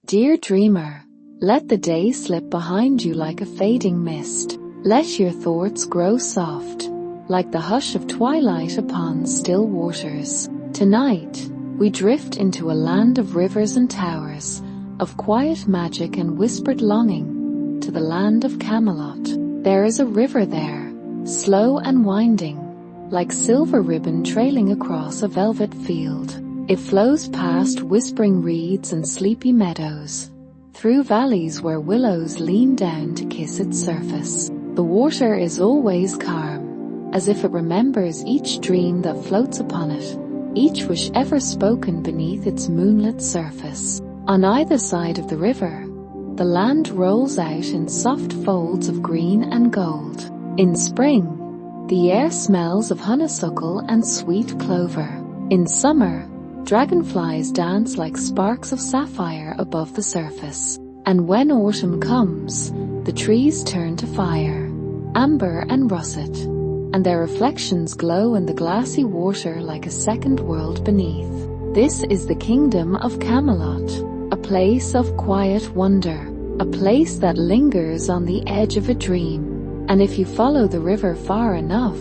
Dear dreamer, let the day slip behind you like a fading mist. Let your thoughts grow soft, like the hush of twilight upon still waters. Tonight, we drift into a land of rivers and towers, of quiet magic and whispered longing, to the land of Camelot. There is a river there, slow and winding, like silver ribbon trailing across a velvet field. It flows past whispering reeds and sleepy meadows, through valleys where willows lean down to kiss its surface. The water is always calm, as if it remembers each dream that floats upon it, each wish ever spoken beneath its moonlit surface. On either side of the river, the land rolls out in soft folds of green and gold. In spring, the air smells of honeysuckle and sweet clover. In summer, dragonflies dance like sparks of sapphire above the surface. And when autumn comes, the trees turn to fire, amber and russet, and their reflections glow in the glassy water like a second world beneath. This is the kingdom of Camelot, a place of quiet wonder, a place that lingers on the edge of a dream. And if you follow the river far enough,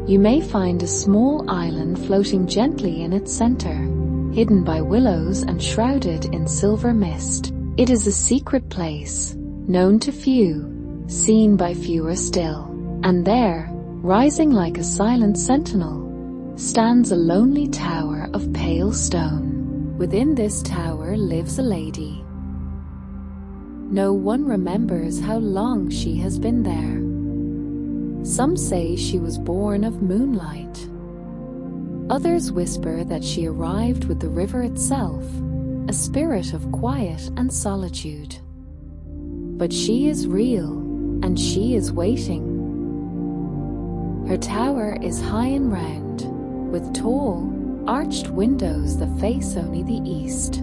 you may find a small island floating gently in its center, hidden by willows and shrouded in silver mist. It is a secret place, known to few, seen by fewer still. And there, rising like a silent sentinel, stands a lonely tower of pale stone. Within this tower lives a lady. No one remembers how long she has been there. Some say she was born of moonlight. Others whisper that she arrived with the river itself, a spirit of quiet and solitude. But she is real, and she is waiting. Her tower is high and round, with tall, arched windows that face only the east.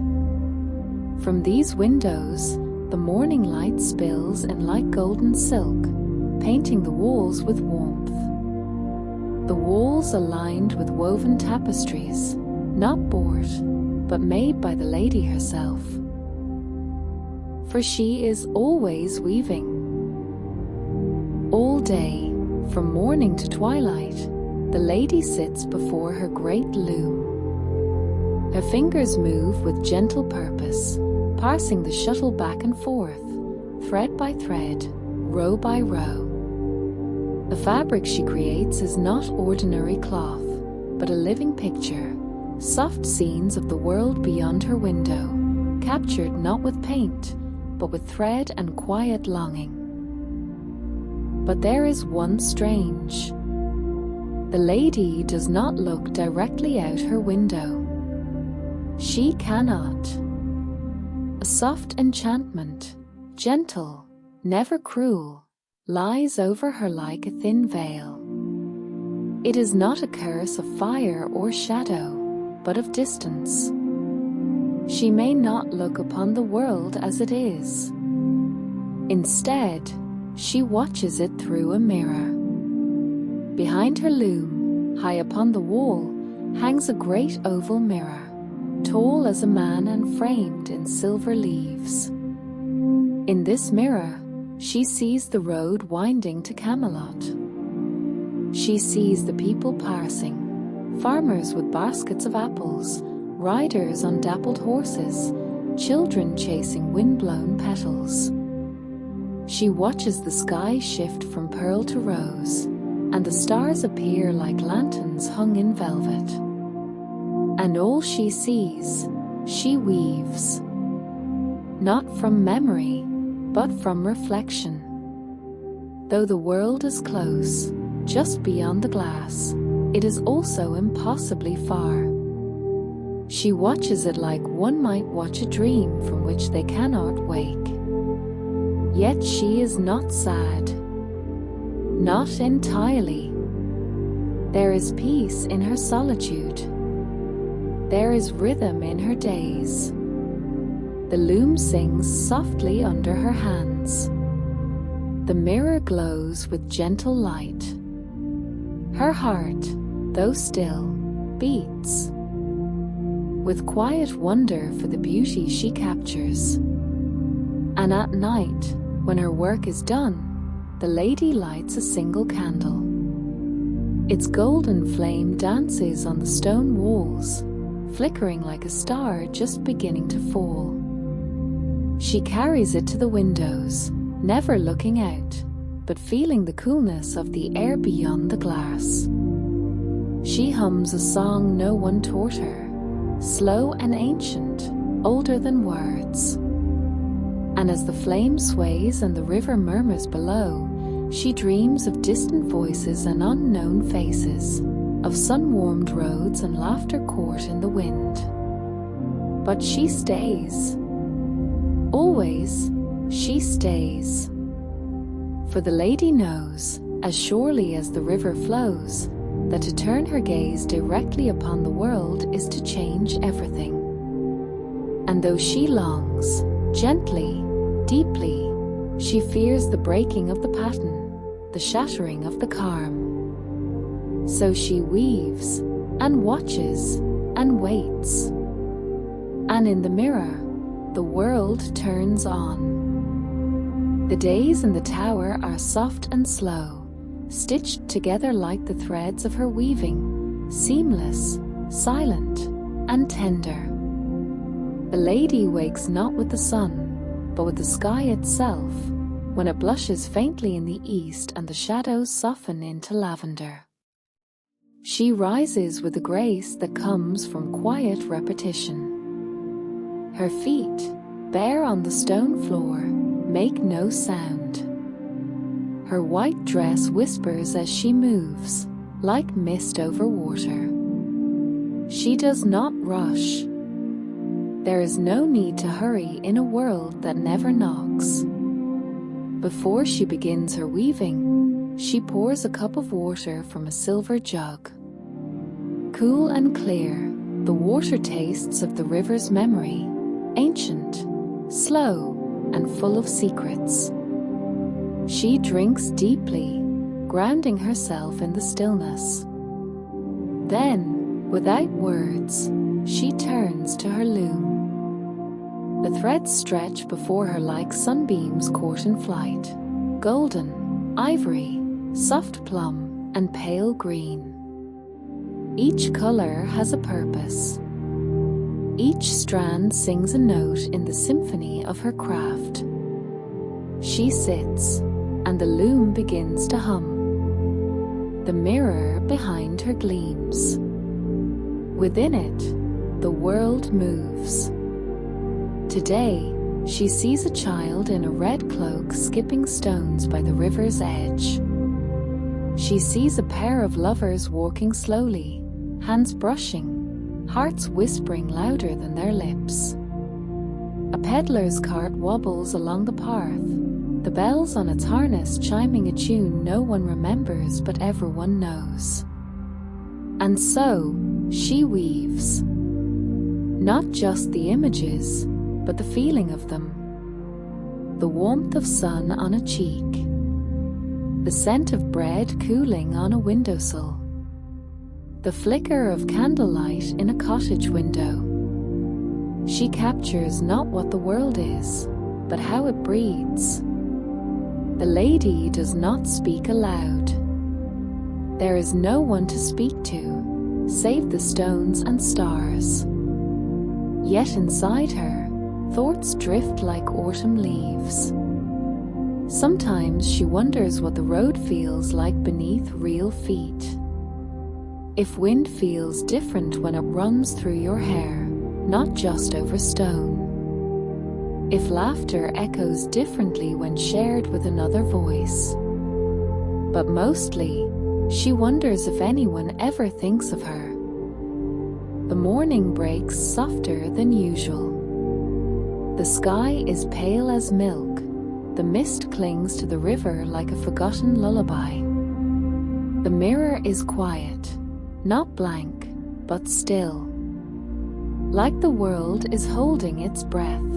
From these windows, the morning light spills in like golden silk, painting the walls with warmth. The walls are lined with woven tapestries, not bought, but made by the lady herself. For she is always weaving. All day, from morning to twilight, the lady sits before her great loom. Her fingers move with gentle purpose, passing the shuttle back and forth, thread by thread, row by row. The fabric she creates is not ordinary cloth, but a living picture, soft scenes of the world beyond her window, captured not with paint, but with thread and quiet longing. But there is one strange. The lady does not look directly out her window. She cannot. A soft enchantment, gentle, never cruel, lies over her like a thin veil. It is not a curse of fire or shadow, but of distance. She may not look upon the world as it is. Instead, she watches it through a mirror. Behind her loom, high upon the wall, hangs a great oval mirror, tall as a man and framed in silver leaves. In this mirror, she sees the road winding to Camelot. She sees the people passing, farmers with baskets of apples, riders on dappled horses, children chasing wind-blown petals. She watches the sky shift from pearl to rose, and the stars appear like lanterns hung in velvet. And all she sees, she weaves. Not from memory, but from reflection. Though the world is close, just beyond the glass, it is also impossibly far. She watches it like one might watch a dream from which they cannot wake. Yet she is not sad. Not entirely. There is peace in her solitude. There is rhythm in her days. The loom sings softly under her hands. The mirror glows with gentle light. Her heart, though still, beats with quiet wonder for the beauty she captures. And at night, when her work is done, the lady lights a single candle. Its golden flame dances on the stone walls, flickering like a star just beginning to fall. She carries it to the windows, never looking out, but feeling the coolness of the air beyond the glass. She hums a song no one taught her, slow and ancient, older than words. And as the flame sways and the river murmurs below, she dreams of distant voices and unknown faces, of sun-warmed roads and laughter caught in the wind. But she stays. Always, she stays. For the lady knows, as surely as the river flows, that to turn her gaze directly upon the world is to change everything. And though she longs, gently, deeply, she fears the breaking of the pattern, the shattering of the calm. So she weaves, and watches, and waits. And in the mirror, the world turns on. The days in the tower are soft and slow, stitched together like the threads of her weaving, seamless, silent, and tender. The lady wakes not with the sun, but with the sky itself, when it blushes faintly in the east and the shadows soften into lavender. She rises with a grace that comes from quiet repetition. Her feet, bare on the stone floor, make no sound. Her white dress whispers as she moves, like mist over water. She does not rush. There is no need to hurry in a world that never knocks. Before she begins her weaving, she pours a cup of water from a silver jug. Cool and clear, the water tastes of the river's memory, ancient, slow, and full of secrets. She drinks deeply, grounding herself in the stillness. Then, without words, she turns to her loom. The threads stretch before her like sunbeams caught in flight, golden, ivory, soft plum, and pale green. Each color has a purpose. Each strand sings a note in the symphony of her craft. She sits, and the loom begins to hum. The mirror behind her gleams. Within it, the world moves. Today, she sees a child in a red cloak skipping stones by the river's edge. She sees a pair of lovers walking slowly, hands brushing, hearts whispering louder than their lips. A peddler's cart wobbles along the path, the bells on its harness chiming a tune no one remembers but everyone knows. And so, she weaves. Not just the images, but the feeling of them. The warmth of sun on a cheek. The scent of bread cooling on a windowsill. The flicker of candlelight in a cottage window. She captures not what the world is, but how it breathes. The lady does not speak aloud. There is no one to speak to, save the stones and stars. Yet inside her, thoughts drift like autumn leaves. Sometimes she wonders what the road feels like beneath real feet. If wind feels different when it runs through your hair, not just over stone. If laughter echoes differently when shared with another voice. But mostly, she wonders if anyone ever thinks of her. The morning breaks softer than usual. The sky is pale as milk. The mist clings to the river like a forgotten lullaby. The mirror is quiet, not blank, but still. Like the world is holding its breath.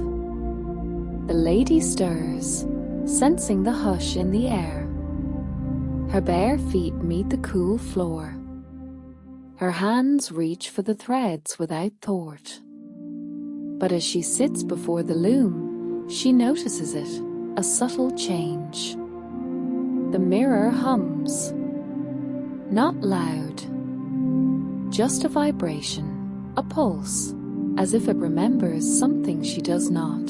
The lady stirs, sensing the hush in the air. Her bare feet meet the cool floor. Her hands reach for the threads without thought. But as she sits before the loom, She notices it, a subtle change. The mirror hums. Not loud, just a vibration, a pulse, as if it remembers something she does not.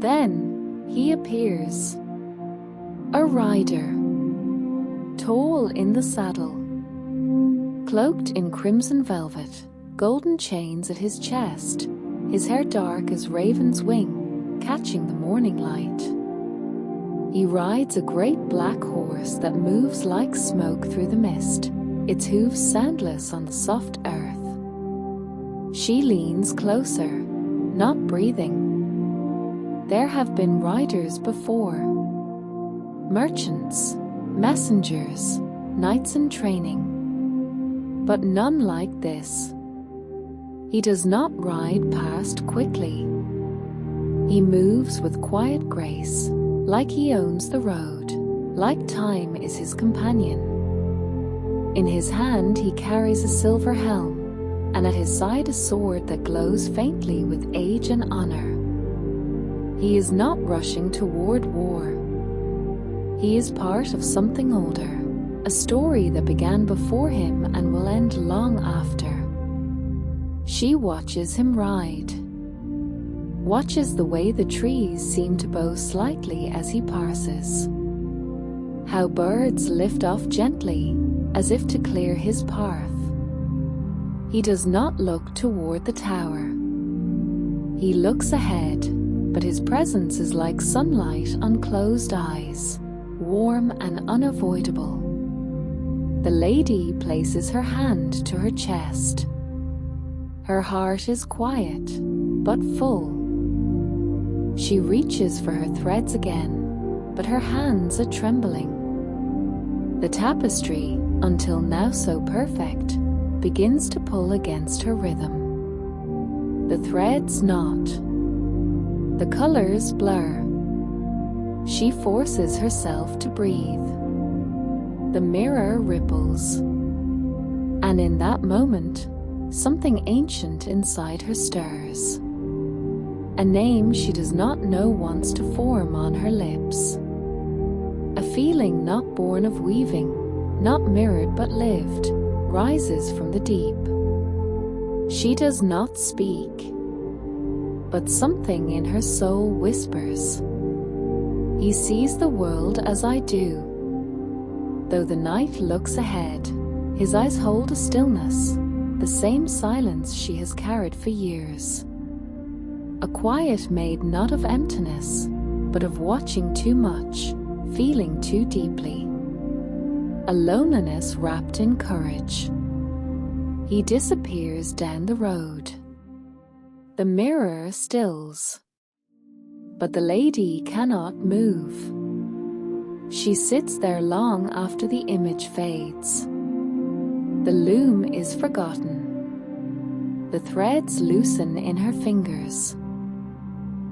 Then he appears. A rider, tall in the saddle, cloaked in crimson velvet, golden chains at his chest, his hair dark as raven's wing, catching the morning light. He rides a great black horse that moves like smoke through the mist, its hooves soundless on the soft earth. She leans closer, not breathing. There have been riders before. Merchants, messengers, knights in training. But none like this. He does not ride past quickly. He moves with quiet grace, like he owns the road, like time is his companion. In his hand he carries a silver helm, and at his side a sword that glows faintly with age and honor. He is not rushing toward war. He is part of something older, a story that began before him and will end long after. She watches him ride, watches the way the trees seem to bow slightly as he passes, how birds lift off gently as if to clear his path. He does not look toward the tower. He looks ahead, but his presence is like sunlight on closed eyes, warm and unavoidable. The lady places her hand to her chest. Her heart is quiet, but full. She reaches for her threads again, but her hands are trembling. The tapestry, until now so perfect, begins to pull against her rhythm. The threads knot. The colors blur. She forces herself to breathe. The mirror ripples. And in that moment, something ancient inside her stirs. A name she does not know wants to form on her lips. A feeling not born of weaving, not mirrored but lived, rises from the deep. She does not speak, but something in her soul whispers. He sees the world as I do. Though the night looks ahead, his eyes hold a stillness, the same silence she has carried for years. A quiet made not of emptiness, but of watching too much, feeling too deeply. A loneliness wrapped in courage. He disappears down the road. The mirror stills. But the lady cannot move. She sits there long after the image fades. The loom is forgotten. The threads loosen in her fingers.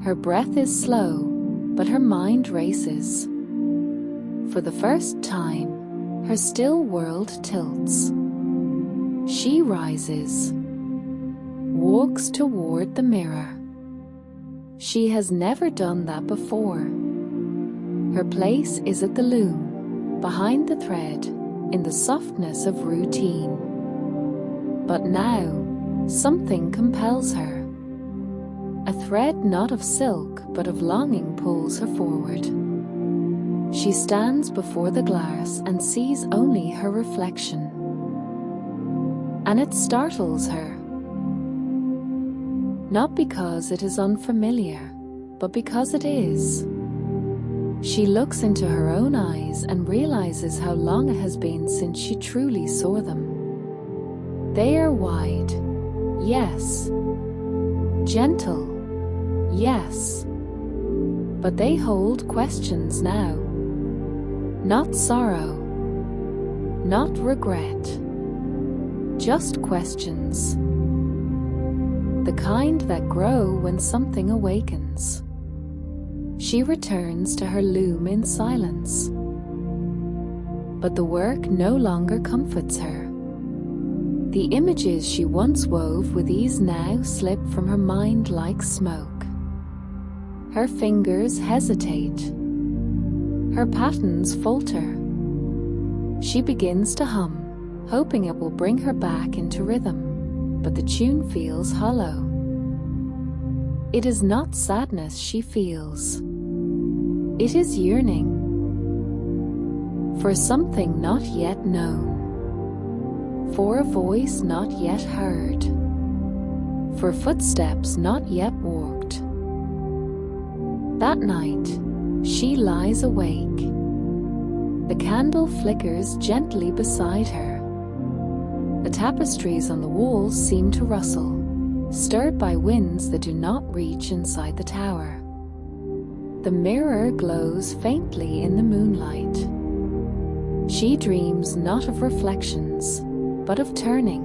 Her breath is slow, but her mind races. For the first time, her still world tilts. She rises, walks toward the mirror. She has never done that before. Her place is at the loom, behind the thread, in the softness of routine. But now, something compels her. A thread not of silk, but of longing pulls her forward. She stands before the glass and sees only her reflection. And it startles her. Not because it is unfamiliar, but because it is. She looks into her own eyes and realizes how long it has been since she truly saw them. They are wide, yes. Gentle, yes. But they hold questions now. Not sorrow, not regret, just questions. The kind that grow when something awakens. She returns to her loom in silence. But the work no longer comforts her. The images she once wove with ease now slip from her mind like smoke. Her fingers hesitate. Her patterns falter. She begins to hum, hoping it will bring her back into rhythm, but the tune feels hollow. It is not sadness she feels. It is yearning. For something not yet known. For a voice not yet heard. For footsteps not yet walked. That night, she lies awake. The candle flickers gently beside her. The tapestries on the walls seem to rustle, stirred by winds that do not reach inside the tower. The mirror glows faintly in the moonlight. She dreams not of reflections, but of turning.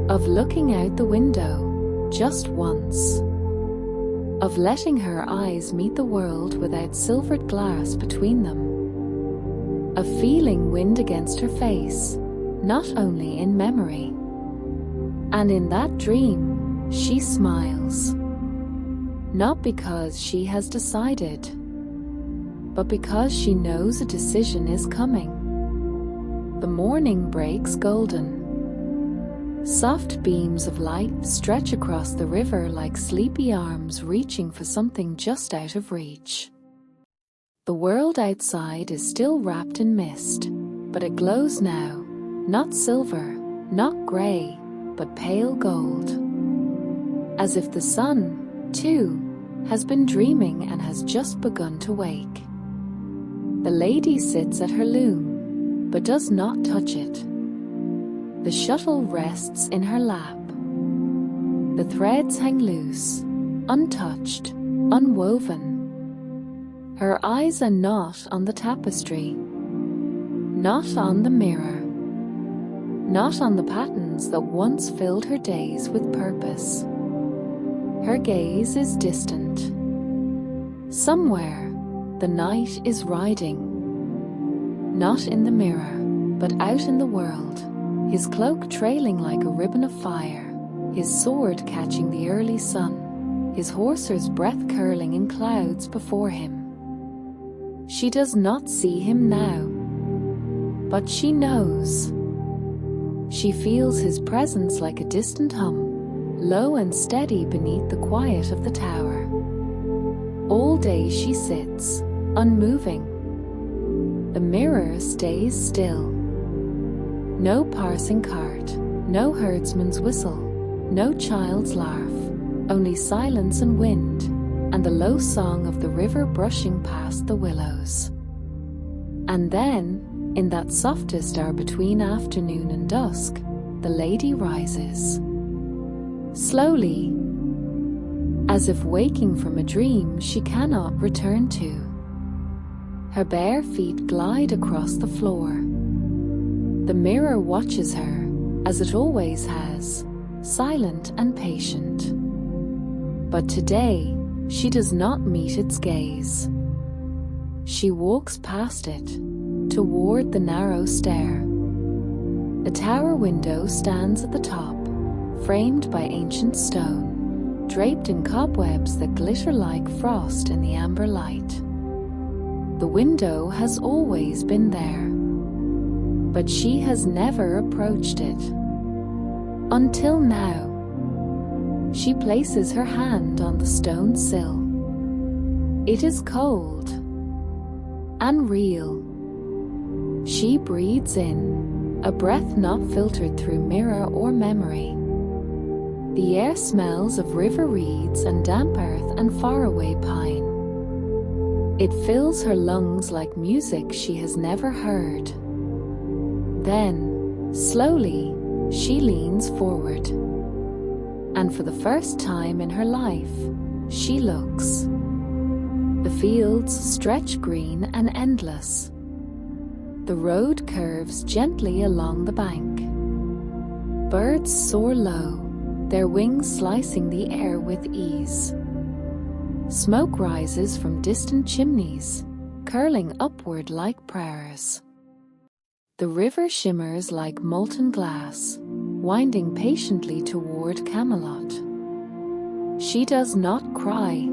Of looking out the window, just once. Of letting her eyes meet the world without silvered glass between them. Of feeling wind against her face, not only in memory. And in that dream, she smiles. Not because she has decided, but because she knows a decision is coming. The morning breaks golden. Soft beams of light stretch across the river like sleepy arms reaching for something just out of reach. The world outside is still wrapped in mist, but it glows now, not silver, not grey, but pale gold. As if the sun, too, has been dreaming and has just begun to wake. The lady sits at her loom, but does not touch it. The shuttle rests in her lap. The threads hang loose, untouched, unwoven. Her eyes are not on the tapestry, not on the mirror, not on the patterns that once filled her days with purpose. Her gaze is distant. Somewhere, the night is riding. Not in the mirror, but out in the world. His cloak trailing like a ribbon of fire, his sword catching the early sun, his horser's breath curling in clouds before him. She does not see him now, but she knows. She feels his presence like a distant hum, low and steady beneath the quiet of the tower. All day she sits, unmoving. The mirror stays still. No passing cart, no herdsman's whistle, no child's laugh, only silence and wind, and the low song of the river brushing past the willows. And then, in that softest hour between afternoon and dusk, the lady rises. Slowly, as if waking from a dream she cannot return to. Her bare feet glide across the floor. The mirror watches her, as it always has, silent and patient. But today, she does not meet its gaze. She walks past it, toward the narrow stair. The tower window stands at the top, framed by ancient stone, draped in cobwebs that glitter like frost in the amber light. The window has always been there, but she has never approached it. Until now. She places her hand on the stone sill. It is cold and real. She breathes in, a breath not filtered through mirror or memory. The air smells of river reeds and damp earth and faraway pine. It fills her lungs like music she has never heard. Then, slowly, she leans forward. And for the first time in her life, she looks. The fields stretch green and endless. The road curves gently along the bank. Birds soar low, their wings slicing the air with ease. Smoke rises from distant chimneys, curling upward like prayers. The river shimmers like molten glass, winding patiently toward Camelot. She does not cry,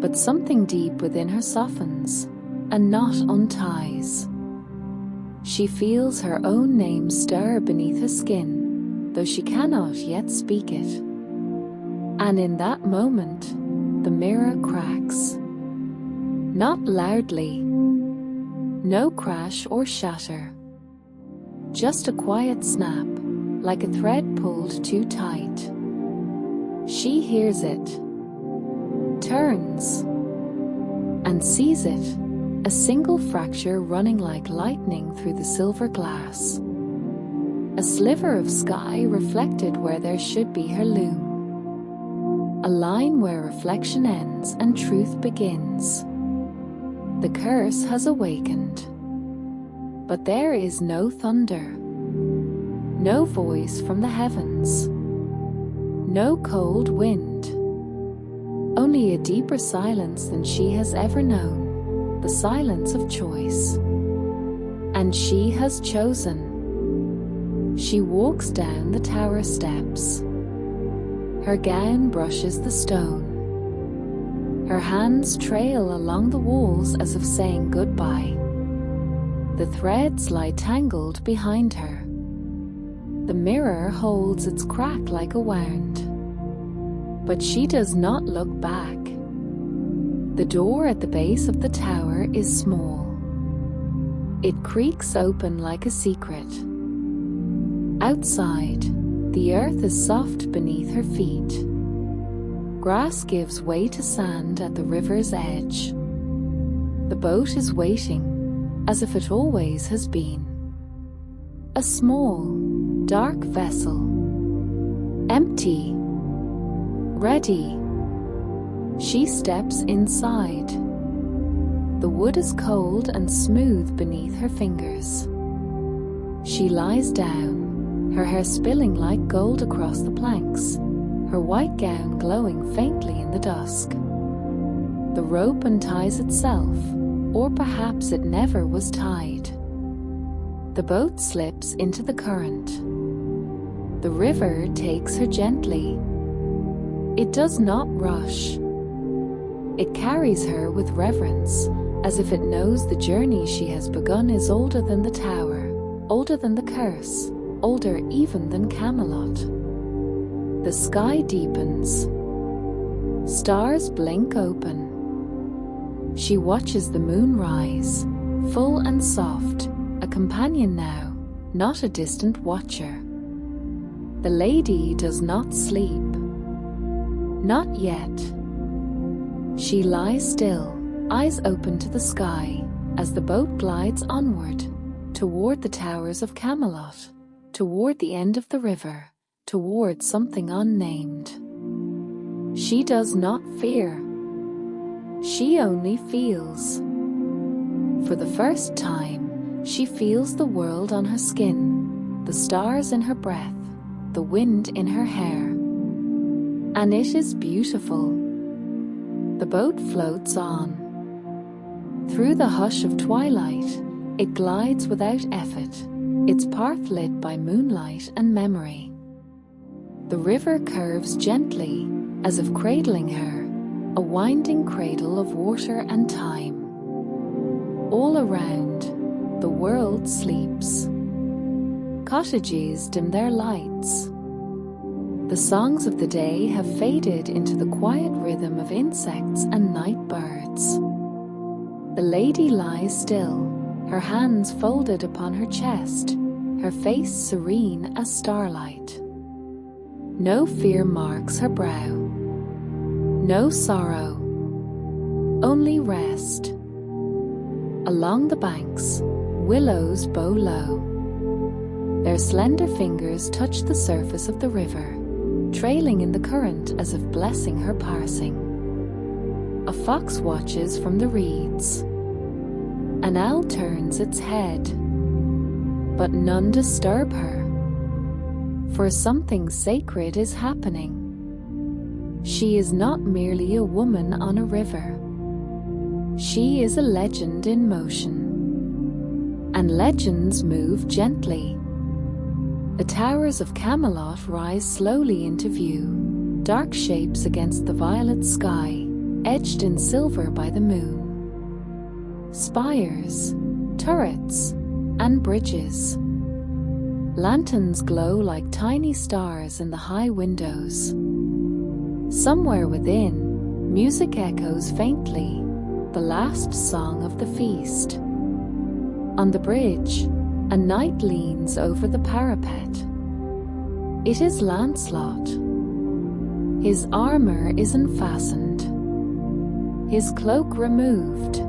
But something deep within her softens, a knot unties. She feels her own name stir beneath her skin, though she cannot yet speak it. And in that moment, the mirror cracks. Not loudly, no crash or shatter. Just a quiet snap, like a thread pulled too tight. She hears it, turns, and sees it, a single fracture running like lightning through the silver glass. A sliver of sky reflected where there should be her loom. A line where reflection ends and truth begins. The curse has awakened. But there is no thunder, no voice from the heavens, no cold wind, only a deeper silence than she has ever known, the silence of choice. And she has chosen. She walks down the tower steps. Her gown brushes the stone. Her hands trail along the walls as if saying goodbye. The threads lie tangled behind her. The mirror holds its crack like a wound. But she does not look back. The door at the base of the tower is small. It creaks open like a secret. Outside, the earth is soft beneath her feet. Grass gives way to sand at the river's edge. The boat is waiting, as if it always has been. A small, dark vessel, empty, ready. She steps inside. The wood is cold and smooth beneath her fingers. She lies down, her hair spilling like gold across the planks, her white gown glowing faintly in the dusk. The rope unties itself, or perhaps it never was tied. The boat slips into the current. The river takes her gently. It does not rush. It carries her with reverence, as if it knows the journey she has begun is older than the tower, older than the curse, older even than Camelot. The sky deepens. Stars blink open. She watches the moon rise, full and soft, a companion now, not a distant watcher. The lady does not sleep. Not yet. She lies still, eyes open to the sky, as the boat glides onward, toward the towers of Camelot, toward the end of the river, toward something unnamed. She does not fear. She only feels. For the first time, she feels the world on her skin, the stars in her breath, the wind in her hair. And it is beautiful. The boat floats on. Through the hush of twilight, it glides without effort, its path lit by moonlight and memory. The river curves gently, as if cradling her, a winding cradle of water and time. All around, the world sleeps. Cottages dim their lights. The songs of the day have faded into the quiet rhythm of insects and night birds. The lady lies still, her hands folded upon her chest, her face serene as starlight. No fear marks her brow. No sorrow. Only rest. Along the banks, willows bow low. Their slender fingers touch the surface of the river, trailing in the current as if blessing her passing. A fox watches from the reeds. An owl turns its head, but none disturb her, for something sacred is happening. She is not merely a woman on a river. She is a legend in motion, and legends move gently. The towers of Camelot rise slowly into view, dark shapes against the violet sky, edged in silver by the moon. Spires, turrets, and bridges. Lanterns glow like tiny stars in the high windows. Somewhere within, music echoes faintly, the last song of the feast. On the bridge, a knight leans over the parapet. It is Lancelot. His armor is unfastened, his cloak removed.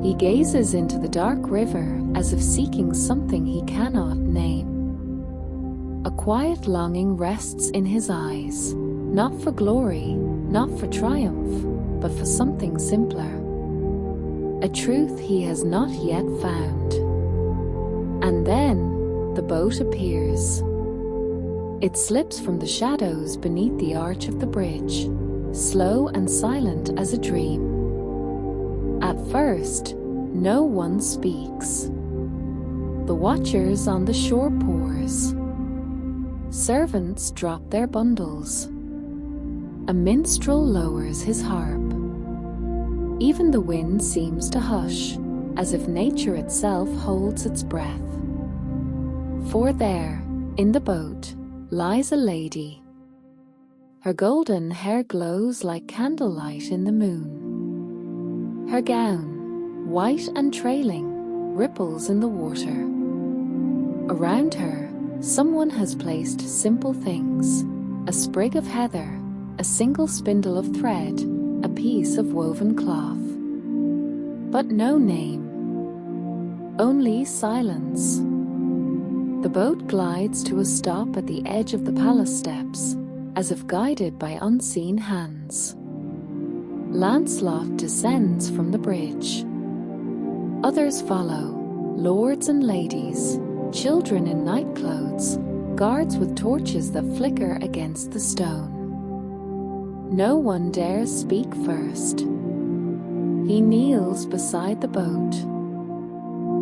He gazes into the dark river as if seeking something he cannot name. A quiet longing rests in his eyes, not for glory, not for triumph, but for something simpler. A truth he has not yet found. And then the boat appears. It slips from the shadows beneath the arch of the bridge, slow and silent as a dream. At first, no one speaks. The watchers on the shore pause. Servants drop their bundles. A minstrel lowers his harp. Even the wind seems to hush, as if nature itself holds its breath. For there, in the boat, lies a lady. Her golden hair glows like candlelight in the moon. Her gown, white and trailing, ripples in the water. Around her, someone has placed simple things: a sprig of heather, a single spindle of thread, a piece of woven cloth. But no name. Only silence. The boat glides to a stop at the edge of the palace steps, as if guided by unseen hands. Lancelot descends from the bridge. Others follow, lords and ladies, children in night clothes, guards with torches that flicker against the stone. No one dares speak first. He kneels beside the boat,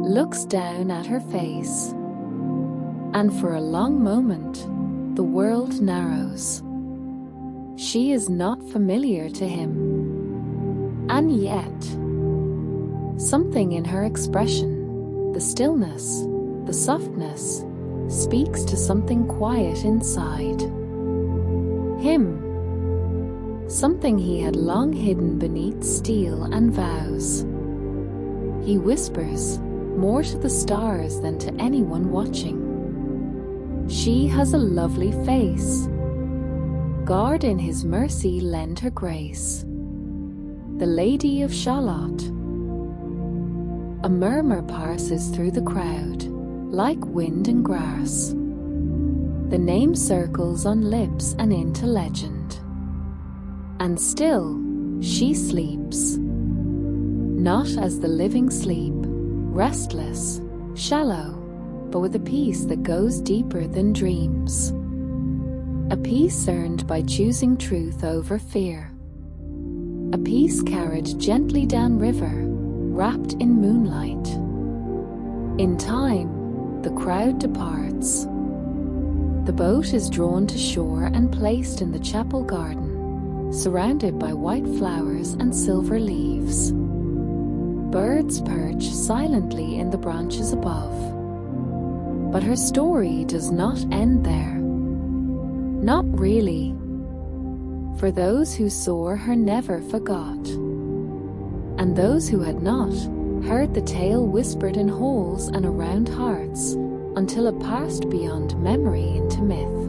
looks down at her face, and for a long moment, the world narrows. She is not familiar to him. And yet, something in her expression, the stillness, the softness, speaks to something quiet inside him. Something he had long hidden beneath steel and vows. He whispers, more to the stars than to anyone watching. She has a lovely face. God in his mercy lend her grace. The Lady of Shallot. A murmur passes through the crowd, like wind and grass. The name circles on lips and into legend. And still, she sleeps. Not as the living sleep, restless, shallow, but with a peace that goes deeper than dreams. A peace earned by choosing truth over fear. A peace carried gently downriver, wrapped in moonlight. In time, the crowd departs. The boat is drawn to shore and placed in the chapel garden, surrounded by white flowers and silver leaves. Birds perch silently in the branches above. But her story does not end there. Not really. For those who saw her never forgot. And those who had not heard the tale whispered in halls and around hearts until it passed beyond memory into myth.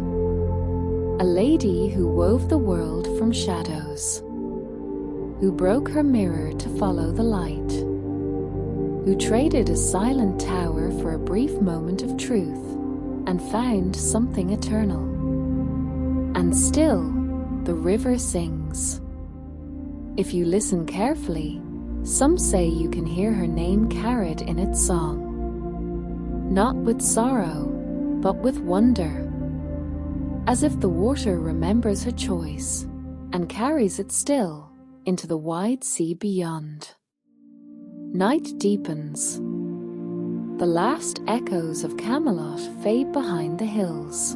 A lady who wove the world from shadows. Who broke her mirror to follow the light. Who traded a silent tower for a brief moment of truth and found something eternal. And still, the river sings. If you listen carefully, some say you can hear her name carried in its song. Not with sorrow, but with wonder. As if the water remembers her choice and carries it still into the wide sea beyond. Night deepens. The last echoes of Camelot fade behind the hills.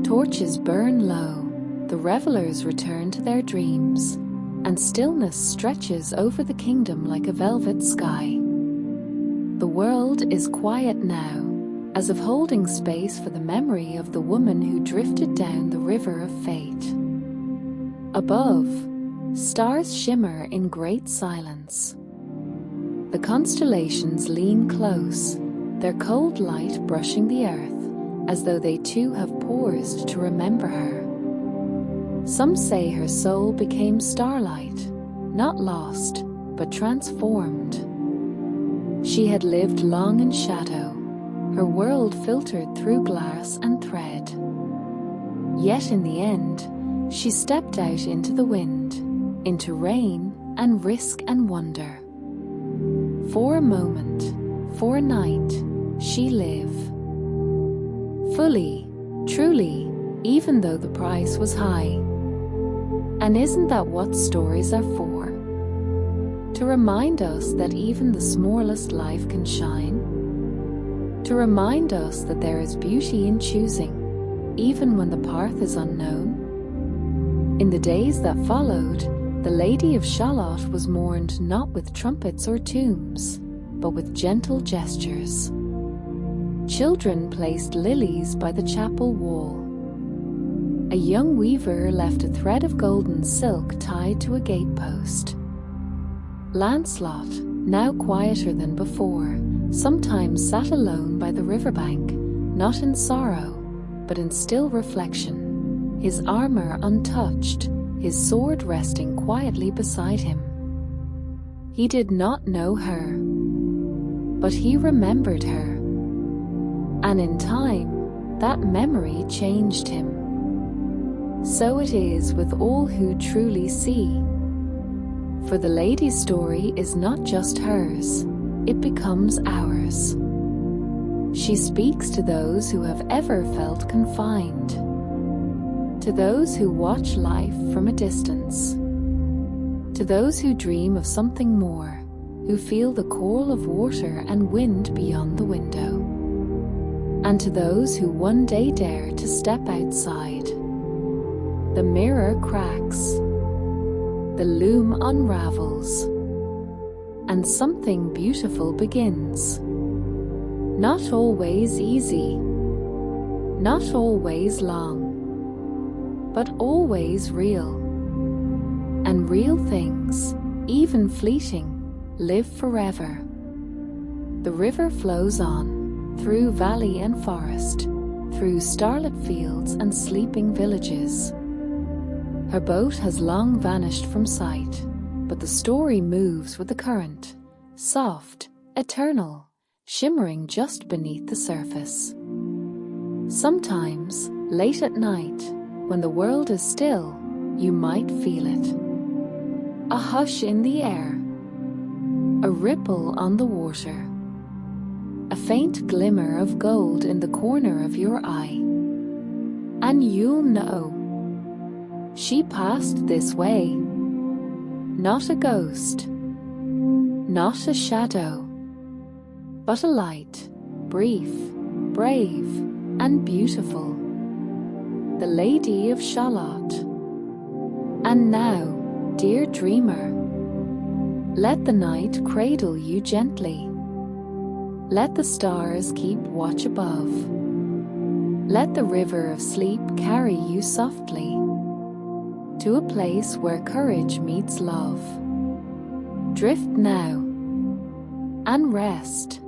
Torches burn low, the revelers return to their dreams, and stillness stretches over the kingdom like a velvet sky. The world is quiet now, as if holding space for the memory of the woman who drifted down the river of fate. Above, stars shimmer in great silence. The constellations lean close, their cold light brushing the earth, as though they too have paused to remember her. Some say her soul became starlight, not lost, but transformed. She had lived long in shadow, her world filtered through glass and thread. Yet in the end, she stepped out into the wind, into rain and risk and wonder. For a moment, for a night, she lived. Fully, truly, even though the price was high. And isn't that what stories are for? To remind us that even the smallest life can shine. To remind us that there is beauty in choosing, even when the path is unknown. In the days that followed, the Lady of Shallot was mourned not with trumpets or tombs, but with gentle gestures. Children placed lilies by the chapel wall. A young weaver left a thread of golden silk tied to a gatepost. Lancelot, now quieter than before, sometimes sat alone by the riverbank, not in sorrow, but in still reflection, his armor untouched, his sword resting quietly beside him. He did not know her, but he remembered her. And in time, that memory changed him. So it is with all who truly see. For the lady's story is not just hers, it becomes ours. She speaks to those who have ever felt confined, to those who watch life from a distance, to those who dream of something more, who feel the call of water and wind beyond the window, and to those who one day dare to step outside. The mirror cracks, the loom unravels, and something beautiful begins. Not always easy, not always long, but always real. And real things, even fleeting, live forever. The river flows on, through valley and forest, through starlit fields and sleeping villages. Her boat has long vanished from sight, but the story moves with the current, soft, eternal, shimmering just beneath the surface. Sometimes, late at night, when the world is still, you might feel it. A hush in the air, a ripple on the water, a faint glimmer of gold in the corner of your eye, and you'll know. She passed this way. Not a ghost, not a shadow, but a light, brief, brave, and beautiful. The Lady of Shallot. And now, dear dreamer, let the night cradle you gently. Let the stars keep watch above. Let the river of sleep carry you softly to a place where courage meets love. Drift now and rest.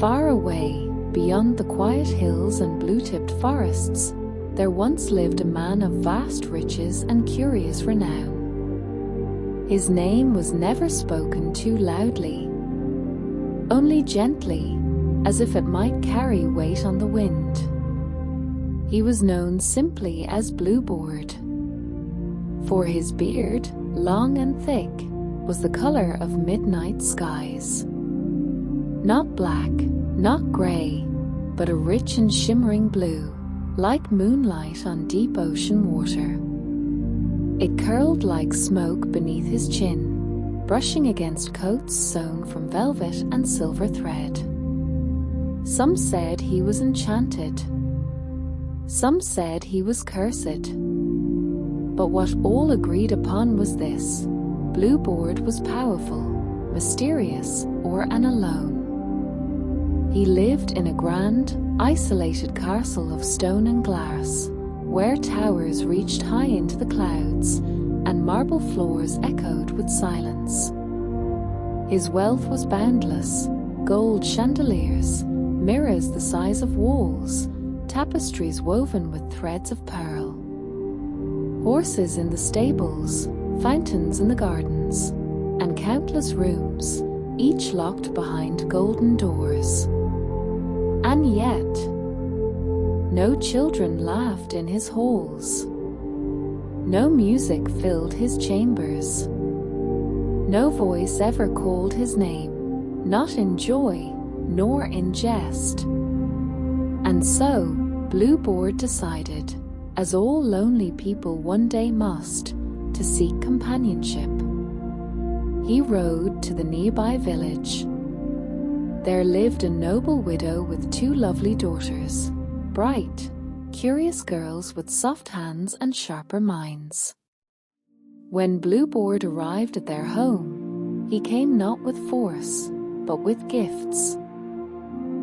Far away, beyond the quiet hills and blue-tipped forests, there once lived a man of vast riches and curious renown. His name was never spoken too loudly, only gently, as if it might carry weight on the wind. He was known simply as Bluebeard, for his beard, long and thick, was the color of midnight skies. Not black, not gray, but a rich and shimmering blue, like moonlight on deep ocean water. It curled like smoke beneath his chin, brushing against coats sewn from velvet and silver thread. Some said he was enchanted. Some said he was cursed. But what all agreed upon was this: Bluebeard was powerful, mysterious, or an alone. He lived in a grand, isolated castle of stone and glass, where towers reached high into the clouds, and marble floors echoed with silence. His wealth was boundless: gold chandeliers, mirrors the size of walls, tapestries woven with threads of pearl, horses in the stables, fountains in the gardens, and countless rooms, each locked behind golden doors. And yet, no children laughed in his halls. No music filled his chambers. No voice ever called his name, not in joy, nor in jest. And so, Bluebeard decided, as all lonely people one day must, to seek companionship. He rode to the nearby village. There lived a noble widow with 2 lovely daughters, bright, curious girls with soft hands and sharper minds. When Bluebeard arrived at their home, he came not with force, but with gifts.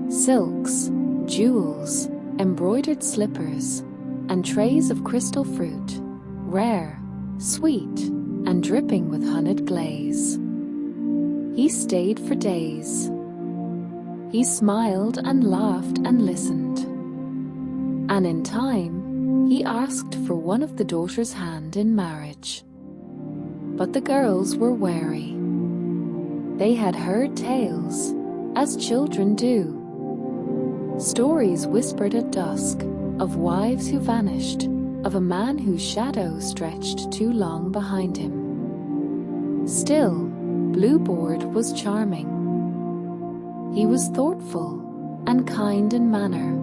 Silks, jewels, embroidered slippers, and trays of crystal fruit, rare, sweet, and dripping with honeyed glaze. He stayed for days. He smiled and laughed and listened. And in time, he asked for one of the daughters' hand in marriage. But the girls were wary. They had heard tales, as children do. Stories whispered at dusk, of wives who vanished, of a man whose shadow stretched too long behind him. Still, Bluebeard was charming. He was thoughtful and kind in manner,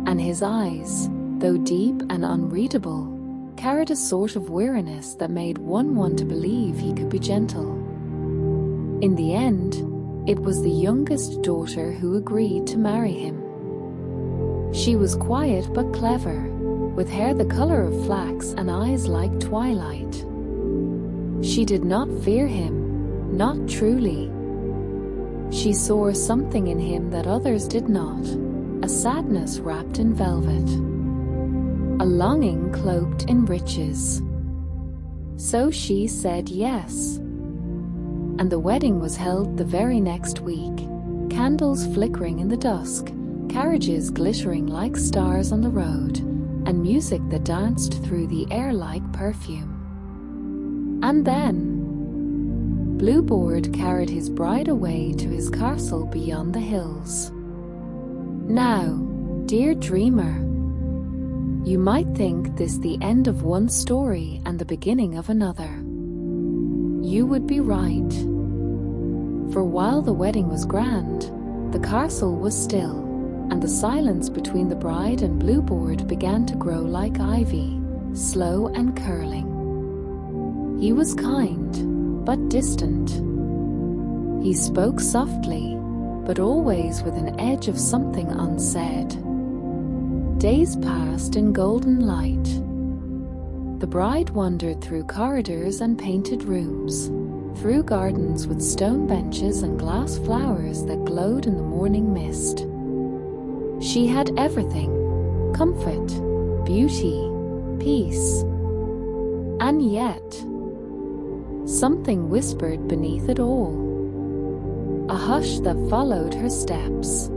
and his eyes, though deep and unreadable, carried a sort of weariness that made one want to believe he could be gentle. In the end, it was the youngest daughter who agreed to marry him. She was quiet but clever, with hair the color of flax and eyes like twilight. She did not fear him, not truly. She saw something in him that others did not, a sadness wrapped in velvet, a longing cloaked in riches. So she said yes. And the wedding was held the very next week, candles flickering in the dusk, carriages glittering like stars on the road, and music that danced through the air like perfume. And then Bluebeard carried his bride away to his castle beyond the hills. Now, dear dreamer, you might think this the end of one story and the beginning of another. You would be right. For while the wedding was grand, the castle was still, and the silence between the bride and Bluebeard began to grow like ivy, slow and curling. He was kind, but distant. He spoke softly, but always with an edge of something unsaid. Days passed in golden light. The bride wandered through corridors and painted rooms, through gardens with stone benches and glass flowers that glowed in the morning mist. She had everything: comfort, beauty, peace. And yet, something whispered beneath it all. a hush that followed her steps,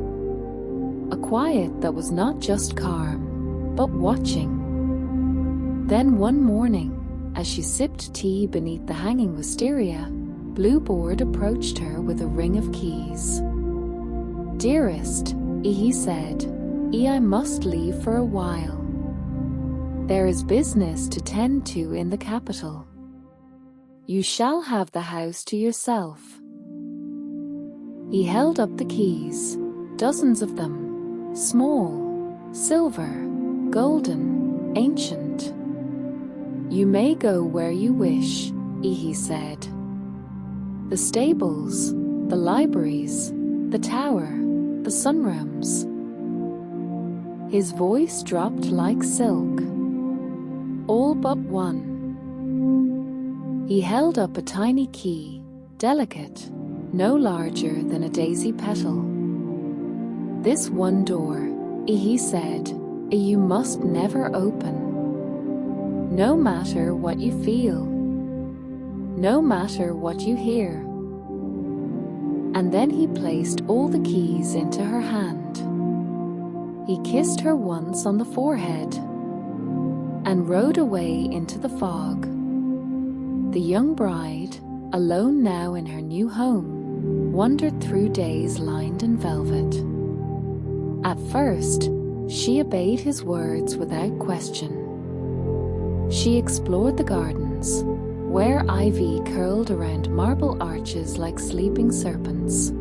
a quiet that was not just calm, but watching. Then one morning, as she sipped tea beneath the hanging wisteria, Bluebeard approached her with a ring of keys. "Dearest," he said, "I must leave for a while. There is business to tend to in the capital. You shall have the house to yourself." He held up the keys, dozens of them, small, silver, golden, ancient. "You may go where you wish," he said. "The stables, the libraries, the tower, the sunrooms." His voice dropped like silk. "All but one." He held up a tiny key, delicate, no larger than a daisy petal. "This one door," he said, "you must never open. No matter what you feel, no matter what you hear." And then he placed all the keys into her hand. He kissed her once on the forehead and rode away into the fog. The young bride, alone now in her new home, wandered through days lined in velvet. At first, she obeyed his words without question. She explored the gardens, where ivy curled around marble arches like sleeping serpents.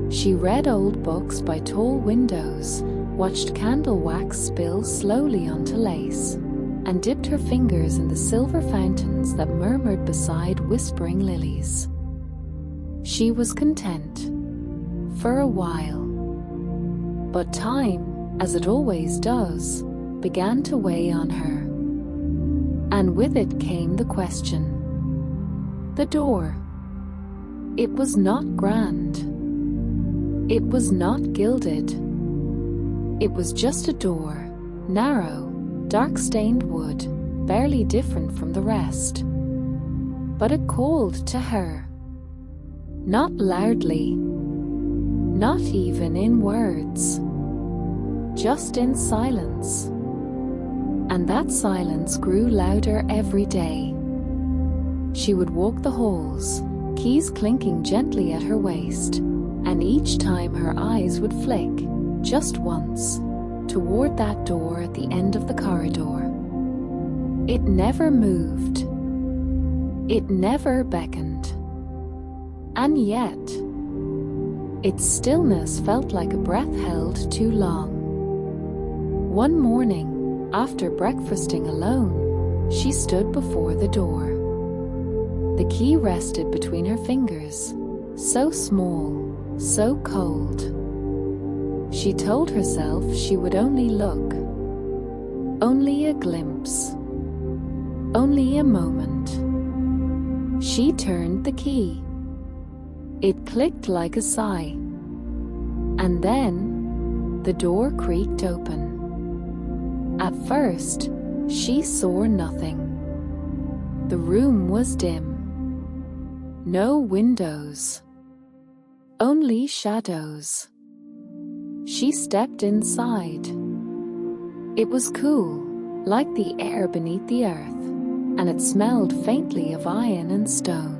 She read old books by tall windows, watched candle wax spill slowly onto lace, and dipped her fingers in the silver fountains that murmured beside whispering lilies. She was content, for a while. But time, as it always does, began to weigh on her. And with it came the question. The door. It was not grand. It was not gilded. It was just a door, narrow, dark-stained wood, barely different from the rest. But it called to her. Not loudly, not even in words, just in silence. And that silence grew louder every day. She would walk the halls, keys clinking gently at her waist, and each time her eyes would flick, just once, toward that door at the end of the corridor. It never moved. It never beckoned. And yet, its stillness felt like a breath held too long. One morning, after breakfasting alone, she stood before the door. The key rested between her fingers, so small, so cold. She told herself she would only look, only a glimpse, only a moment. She turned the key. It clicked like a sigh. And then, the door creaked open. At first, she saw nothing. The room was dim. No windows. Only shadows. She stepped inside. It was cool, like the air beneath the earth, and it smelled faintly of iron and stone.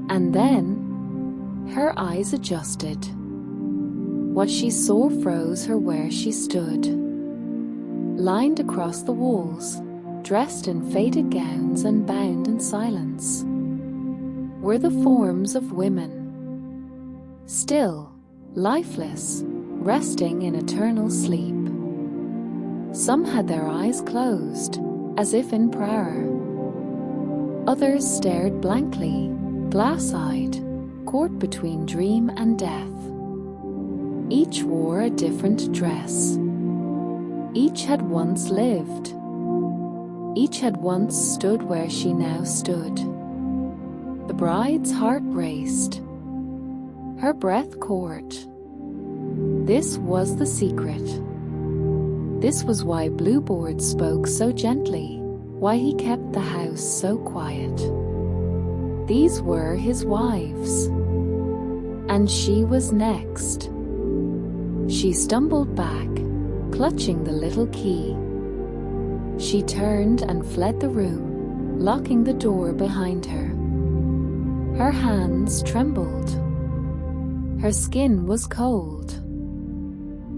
And then, her eyes adjusted. What she saw froze her where she stood. Lined across the walls, dressed in faded gowns and bound in silence, were the forms of women. Still, lifeless, resting in eternal sleep. Some had their eyes closed, as if in prayer. Others stared blankly, glass-eyed, caught between dream and death. Each wore a different dress. Each had once lived. Each had once stood where she now stood. The bride's heart raced. Her breath caught. This was the secret. This was why Bluebeard spoke so gently, why he kept the house so quiet. These were his wives. And she was next. She stumbled back, clutching the little key. She turned and fled the room, locking the door behind her. Her hands trembled. Her skin was cold.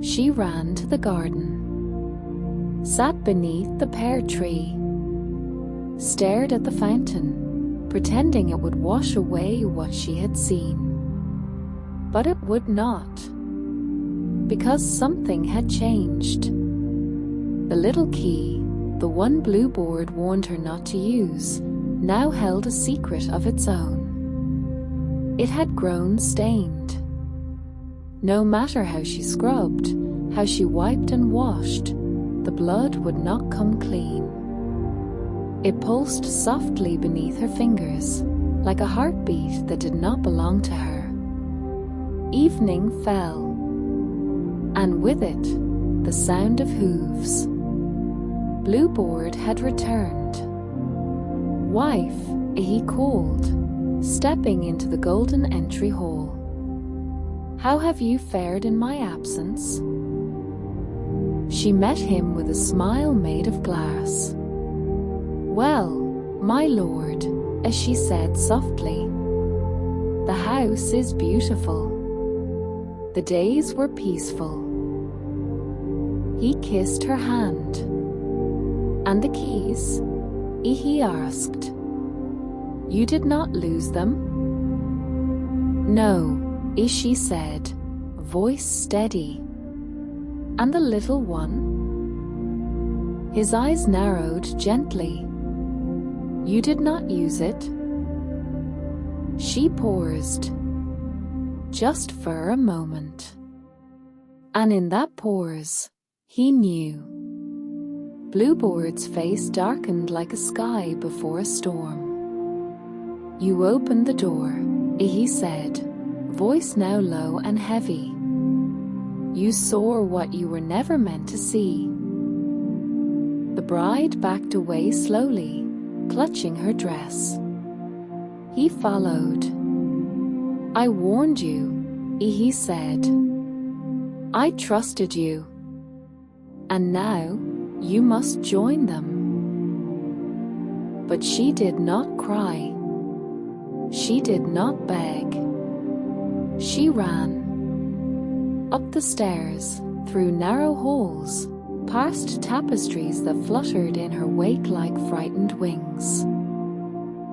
She ran to the garden, sat beneath the pear tree, stared at the fountain, pretending it would wash away what she had seen. But it would not, because something had changed. The little key, the one Bluebeard warned her not to use, now held a secret of its own. It had grown stained. No matter how she scrubbed, how she wiped and washed, the blood would not come clean. It pulsed softly beneath her fingers, like a heartbeat that did not belong to her. Evening fell, and with it, the sound of hooves. Bluebeard had returned. "Wife," he called, stepping into the golden entry hall. "How have you fared in my absence?" She met him with a smile made of glass. "Well, my lord," as she said softly, "the house is beautiful. The days were peaceful." He kissed her hand. "And the keys?" he asked. "You did not lose them?" "No," she said, voice steady. "And the little one?" His eyes narrowed gently. "You did not use it?" She paused, just for a moment. And in that pause, he knew. Bluebeard's face darkened like a sky before a storm. "You opened the door," he said, voice now low and heavy. "You saw what you were never meant to see." The bride backed away slowly, clutching her dress. He followed. "I warned you," he said. "I trusted you. And now you must join them." But she did not cry. She did not beg. She ran. Up the stairs, through narrow halls, past tapestries that fluttered in her wake like frightened wings.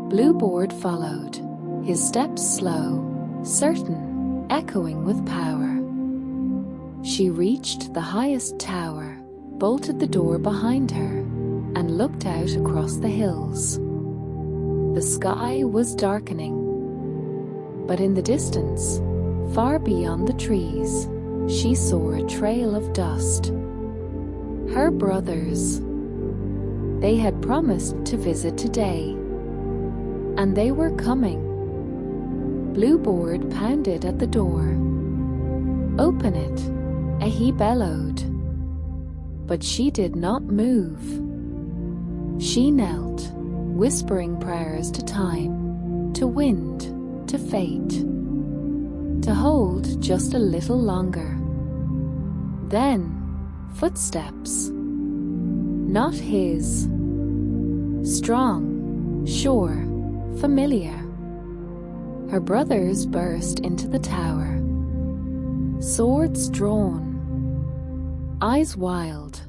Bluebeard followed, his steps slow, certain, echoing with power. She reached the highest tower, bolted the door behind her, and looked out across the hills. The sky was darkening, but in the distance, far beyond the trees, she saw a trail of dust. Her brothers. They had promised to visit today, and they were coming. Bluebeard pounded at the door. "Open it," he bellowed. But she did not move. She knelt, whispering prayers to time, to wind, to fate, to hold just a little longer. Then, footsteps. Not his. Strong, sure, familiar. Her brothers burst into the tower. Swords drawn. Eyes wild.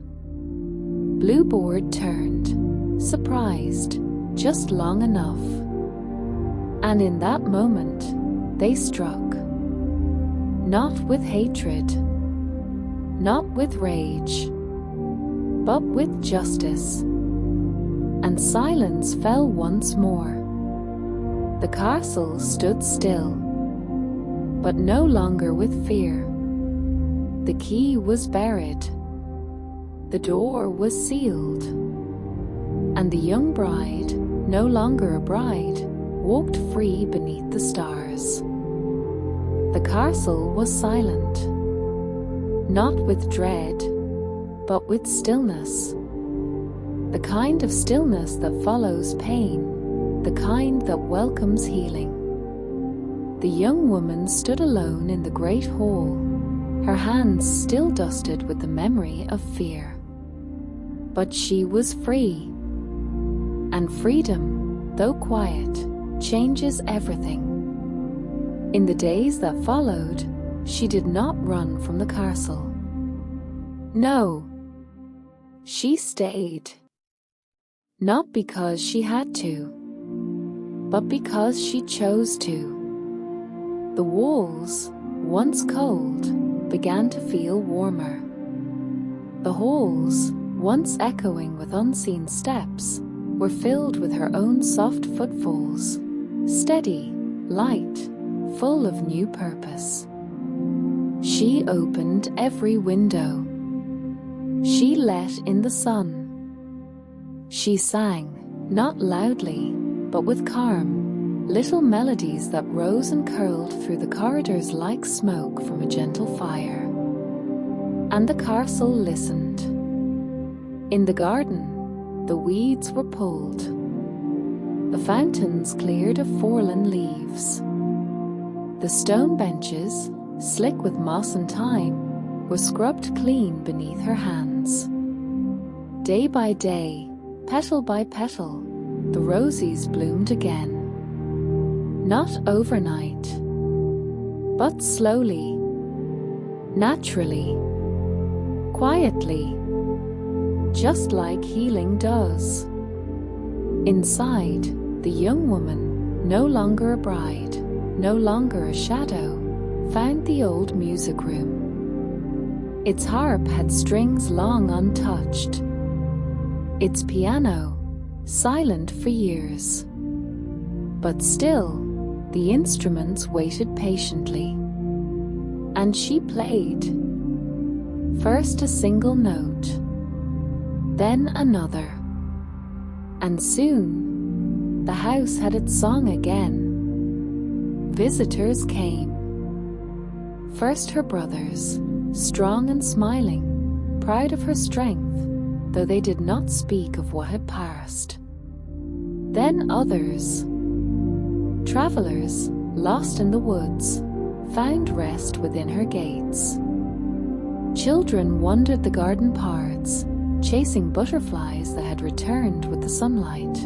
Bluebeard turned, surprised, just long enough. And in that moment, they struck. Not with hatred, not with rage, but with justice. And silence fell once more. The castle stood still, but no longer with fear. The key was buried. The door was sealed. And the young bride, no longer a bride, walked free beneath the stars. The castle was silent, not with dread, but with stillness. The kind of stillness that follows pain, the kind that welcomes healing. the young woman stood alone in the great hall, her hands still dusted with the memory of fear. But she was free. And freedom, though quiet, changes everything. In the days that followed, she did not run from the castle. No, she stayed. Not because she had to, but because she chose to. The walls, once cold, began to feel warmer. The halls, once echoing with unseen steps, were filled with her own soft footfalls, steady, light, full of new purpose. She opened every window. She let in the sun. She sang, not loudly, but with calm, little melodies that rose and curled through the corridors like smoke from a gentle fire. And the castle listened. In the garden, the weeds were pulled. The fountains cleared of fallen leaves. The stone benches, slick with moss and thyme, were scrubbed clean beneath her hands. Day by day, petal by petal, the roses bloomed again. Not overnight, but slowly, naturally, quietly, just like healing does. Inside, the young woman, no longer a bride, no longer a shadow, found the old music room. Its harp had strings long untouched. Its piano, silent for years. But still, the instruments waited patiently. And she played. First a single note, then another. And soon, the house had its song again. Visitors came. First her brothers, strong and smiling, proud of her strength, though they did not speak of what had passed. Then others, travelers, lost in the woods, found rest within her gates. Children wandered the garden paths, chasing butterflies that had returned with the sunlight.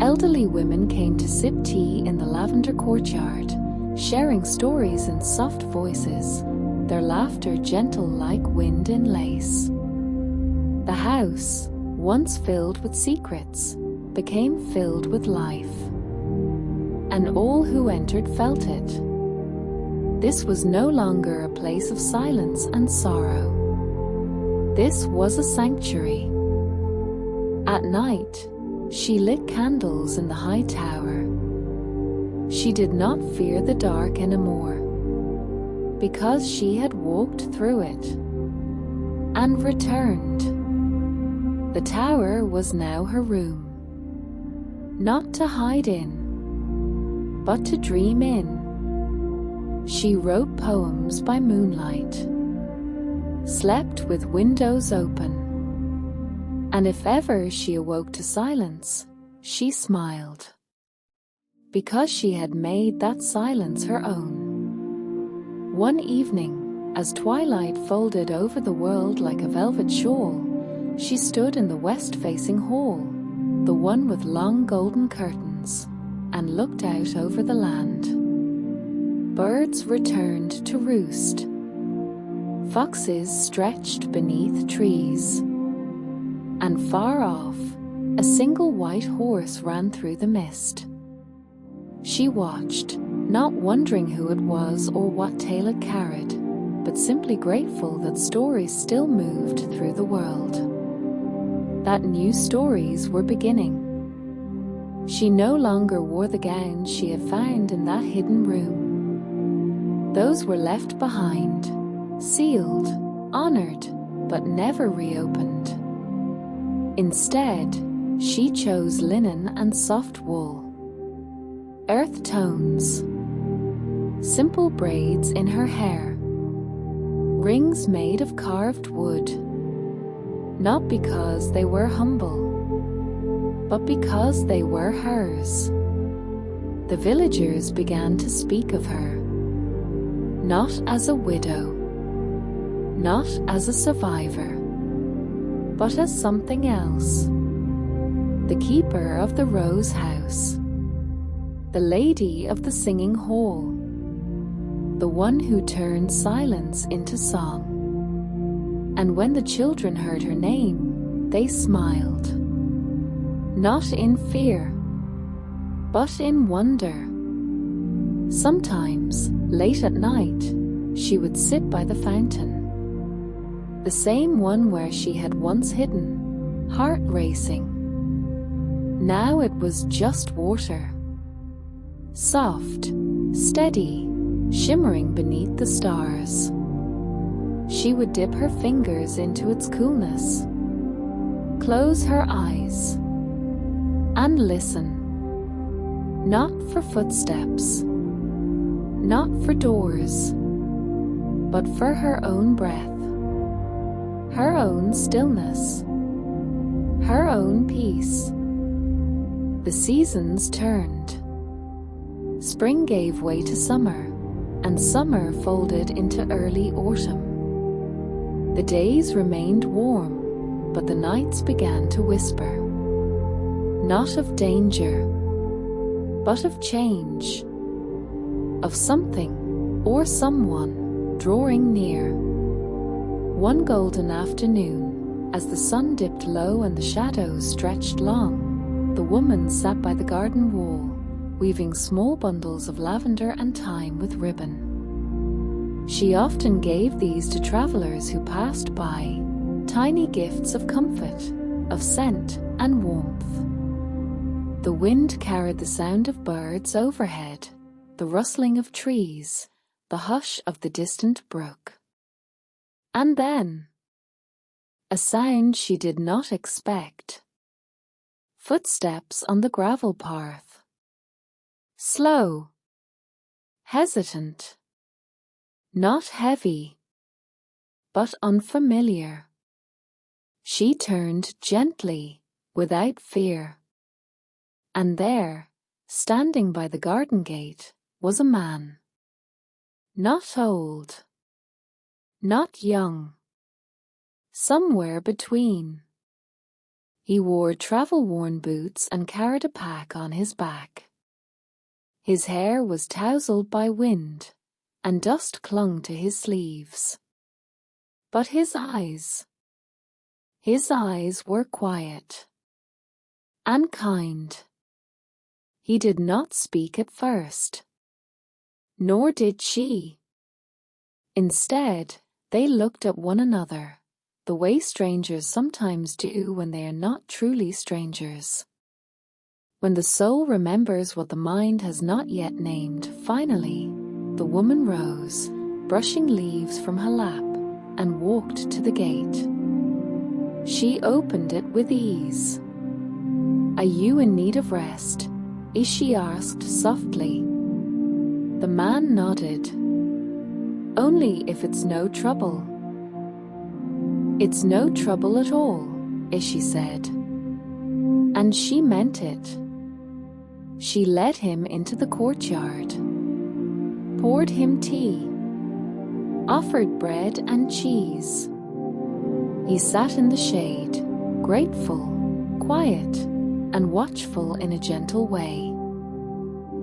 Elderly women came to sip tea in the lavender courtyard, sharing stories in soft voices, their laughter gentle like wind in lace. The house, once filled with secrets, became filled with life. And all who entered felt it. This was no longer a place of silence and sorrow. This was a sanctuary. At night, she lit candles in the high tower. She did not fear the dark anymore, because she had walked through it and returned. The tower was now her room, not to hide in, but to dream in. She wrote poems by moonlight, slept with windows open, and if ever she awoke to silence, she smiled, because she had made that silence her own. One evening, as twilight folded over the world like a velvet shawl, she stood in the west-facing hall, the one with long golden curtains, and looked out over the land. Birds returned to roost. Foxes stretched beneath trees. And far off, a single white horse ran through the mist. She watched, not wondering who it was or what tale it carried, but simply grateful that stories still moved through the world. That new stories were beginning. She no longer wore the gowns she had found in that hidden room. Those were left behind, sealed, honored, but never reopened. Instead, she chose linen and soft wool, earth tones, simple braids in her hair, rings made of carved wood, not because they were humble, but because they were hers. The villagers began to speak of her, not as a widow, not as a survivor, but as something else. The keeper of the Rose House, the lady of the singing hall, the one who turned silence into song. And when the children heard her name, they smiled, not in fear, but in wonder. Sometimes, late at night, she would sit by the fountain, the same one where she had once hidden, heart racing. Now it was just water, soft, steady, shimmering beneath the stars. She would dip her fingers into its coolness, close her eyes, and listen. Not for footsteps, not for doors, but for her own breath, her own stillness, her own peace. The seasons turned. Spring gave way to summer, and summer folded into early autumn. The days remained warm, but the nights began to whisper, not of danger, but of change, of something or someone drawing near. One golden afternoon, as the sun dipped low and the shadows stretched long, the woman sat by the garden wall, weaving small bundles of lavender and thyme with ribbon. She often gave these to travelers who passed by, tiny gifts of comfort, of scent and warmth. The wind carried the sound of birds overhead, the rustling of trees, the hush of the distant brook. And then, a sound she did not expect. Footsteps on the gravel path. Slow, hesitant, not heavy, but unfamiliar. She turned gently, without fear. And there, standing by the garden gate, was a man. Not old, not young, somewhere between. He wore travel-worn boots and carried a pack on his back. His hair was tousled by wind, and dust clung to his sleeves. But his eyes were quiet and kind. He did not speak at first, nor did she. Instead, they looked at one another, the way strangers sometimes do when they are not truly strangers. When the soul remembers what the mind has not yet named, finally, the woman rose, brushing leaves from her lap, and walked to the gate. She opened it with ease. "Are you in need of rest?" she asked softly. The man nodded. "Only if it's no trouble." "It's no trouble at all," she said. And she meant it. She led him into the courtyard, poured him tea, offered bread and cheese. He sat in the shade, grateful, quiet, and watchful in a gentle way.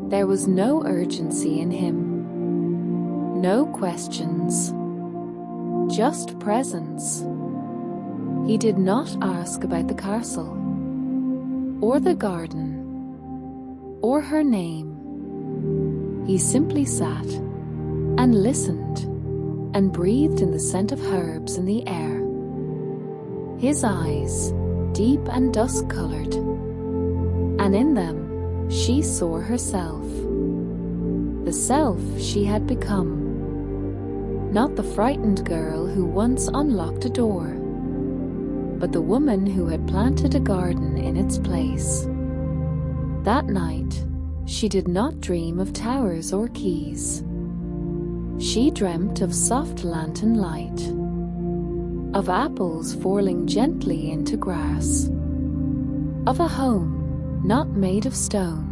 There was no urgency in him, no questions, just presence. He did not ask about the castle, or the garden, or her name. He simply sat and listened and breathed in the scent of herbs in the air. His eyes, deep and dusk-colored, and in them she saw herself, the self she had become. Not the frightened girl who once unlocked a door, but the woman who had planted a garden in its place. That night, she did not dream of towers or keys. She dreamt of soft lantern light, of apples falling gently into grass, of a home not made of stone,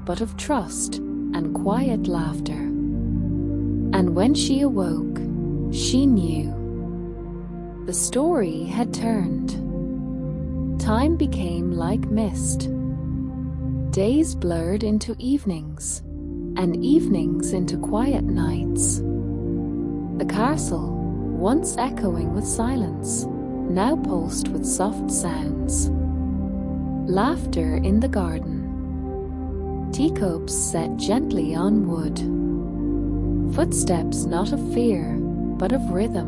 but of trust and quiet laughter. And when she awoke, she knew. The story had turned. Time became like mist. Days blurred into evenings, and evenings into quiet nights. The castle, once echoing with silence, now pulsed with soft sounds. Laughter in the garden. Teacups set gently on wood. Footsteps not of fear, but of rhythm.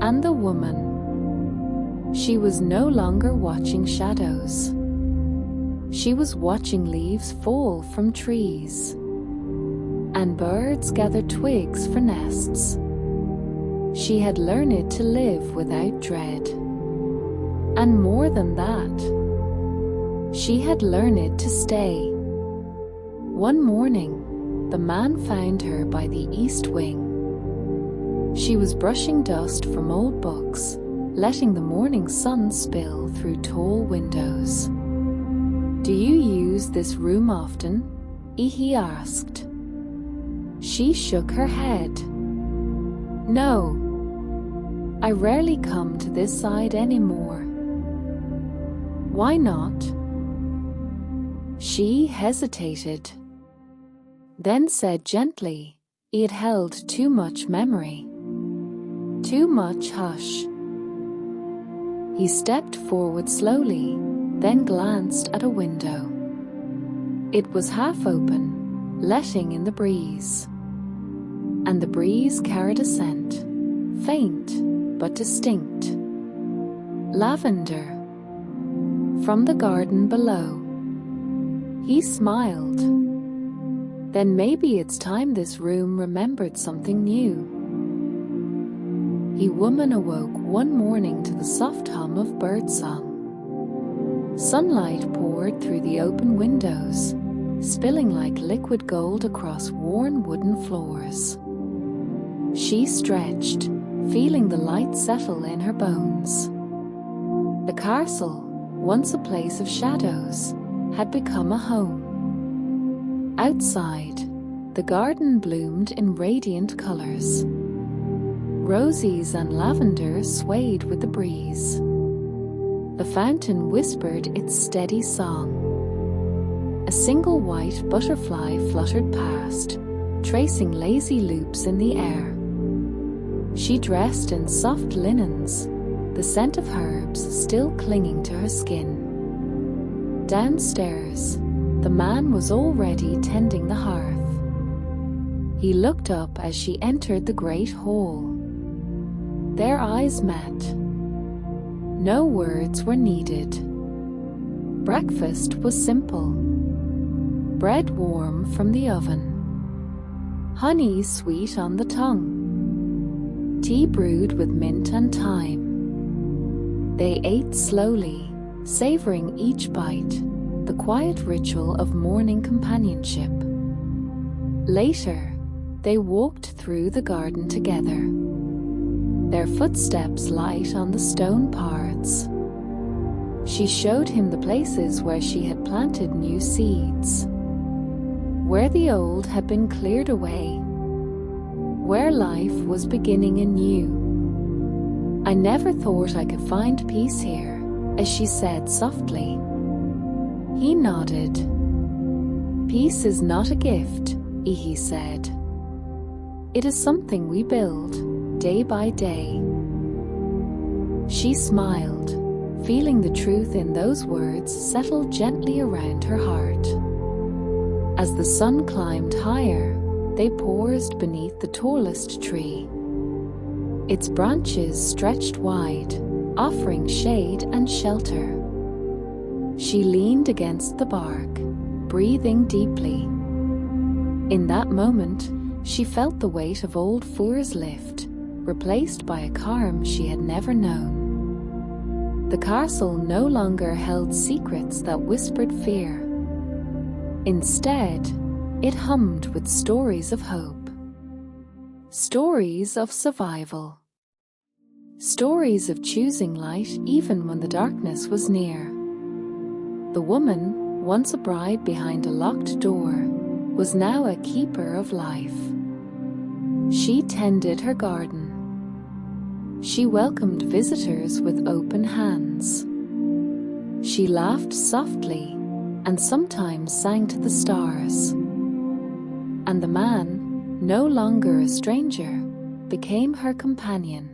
And the woman. She was no longer watching shadows. She was watching leaves fall from trees, and birds gather twigs for nests. She had learned to live without dread. And more than that, she had learned to stay. One morning, the man found her by the east wing. She was brushing dust from old books, letting the morning sun spill through tall windows. "Do you use this room often?" he asked. She shook her head. "No. I rarely come to this side anymore." "Why not?" She hesitated, then said gently, "It held too much memory. Too much hush." He stepped forward slowly, then glanced at a window. It was half open, letting in the breeze. And the breeze carried a scent, faint but distinct. Lavender. From the garden below. He smiled. Then maybe it's time this room remembered something new. The woman awoke one morning to the soft hum of birdsong. Sunlight poured through the open windows, spilling like liquid gold across worn wooden floors. She stretched, feeling the light settle in her bones. The castle, once a place of shadows, had become a home. Outside, the garden bloomed in radiant colors. Roses and lavender swayed with the breeze. The fountain whispered its steady song. A single white butterfly fluttered past, tracing lazy loops in the air. She dressed in soft linens, the scent of herbs still clinging to her skin. Downstairs, the man was already tending the hearth. He looked up as she entered the great hall. Their eyes met. No words were needed. Breakfast was simple. Bread warm from the oven. Honey sweet on the tongue. Tea brewed with mint and thyme. They ate slowly, savoring each bite, the quiet ritual of morning companionship. Later, they walked through the garden together. Their footsteps light on the stone paths. She showed him the places where she had planted new seeds, where the old had been cleared away, where life was beginning anew. "I never thought I could find peace here," as she said softly. He nodded. "Peace is not a gift," he said. "It is something we build, day by day." She smiled, feeling the truth in those words settle gently around her heart. As the sun climbed higher, they paused beneath the tallest tree. Its branches stretched wide, offering shade and shelter. She leaned against the bark, breathing deeply. In that moment, she felt the weight of old fears lift, replaced by a calm she had never known. The castle no longer held secrets that whispered fear. Instead, it hummed with stories of hope. Stories of survival. Stories of choosing light even when the darkness was near. The woman, once a bride behind a locked door, was now a keeper of life. She tended her garden. She welcomed visitors with open hands. She laughed softly and sometimes sang to the stars. And the man, no longer a stranger, became her companion.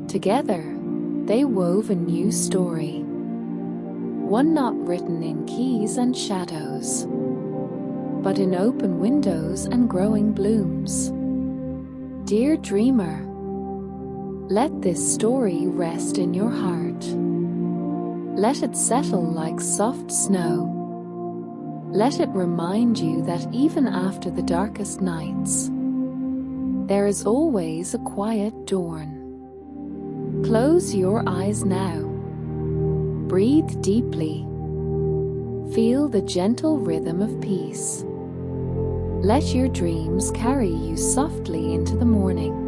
Together, they wove a new story, one not written in keys and shadows, but in open windows and growing blooms. Dear dreamer, let this story rest in your heart. Let it settle like soft snow. Let it remind you that even after the darkest nights, there is always a quiet dawn. Close your eyes now. Breathe deeply. Feel the gentle rhythm of peace. Let your dreams carry you softly into the morning.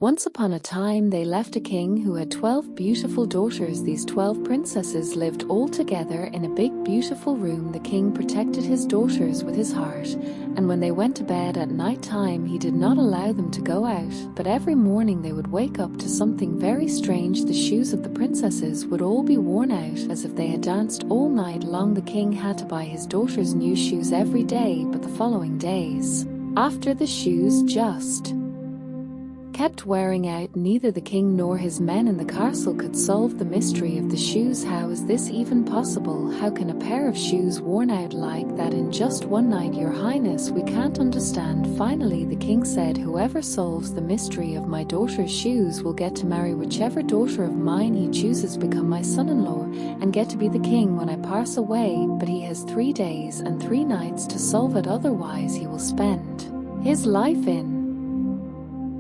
Once upon a time they left a king who had 12 beautiful daughters. These 12 princesses lived all together in a big beautiful room. The king protected his daughters with his heart, and when they went to bed at night time he did not allow them to go out, but every morning they would wake up to something very strange. The shoes of the princesses would all be worn out as if they had danced all night long. The king had to buy his daughters new shoes every day, but the following days, after the shoes just kept wearing out, neither the king nor his men in the castle could solve the mystery of the shoes. How is this even possible? How can a pair of shoes worn out like that in just one night? Your Highness, we can't understand. Finally the king said, whoever solves the mystery of my daughter's shoes will get to marry whichever daughter of mine he chooses, become my son-in-law, and get to be the king when I pass away. But he has 3 days and 3 nights to solve it, otherwise he will spend his life in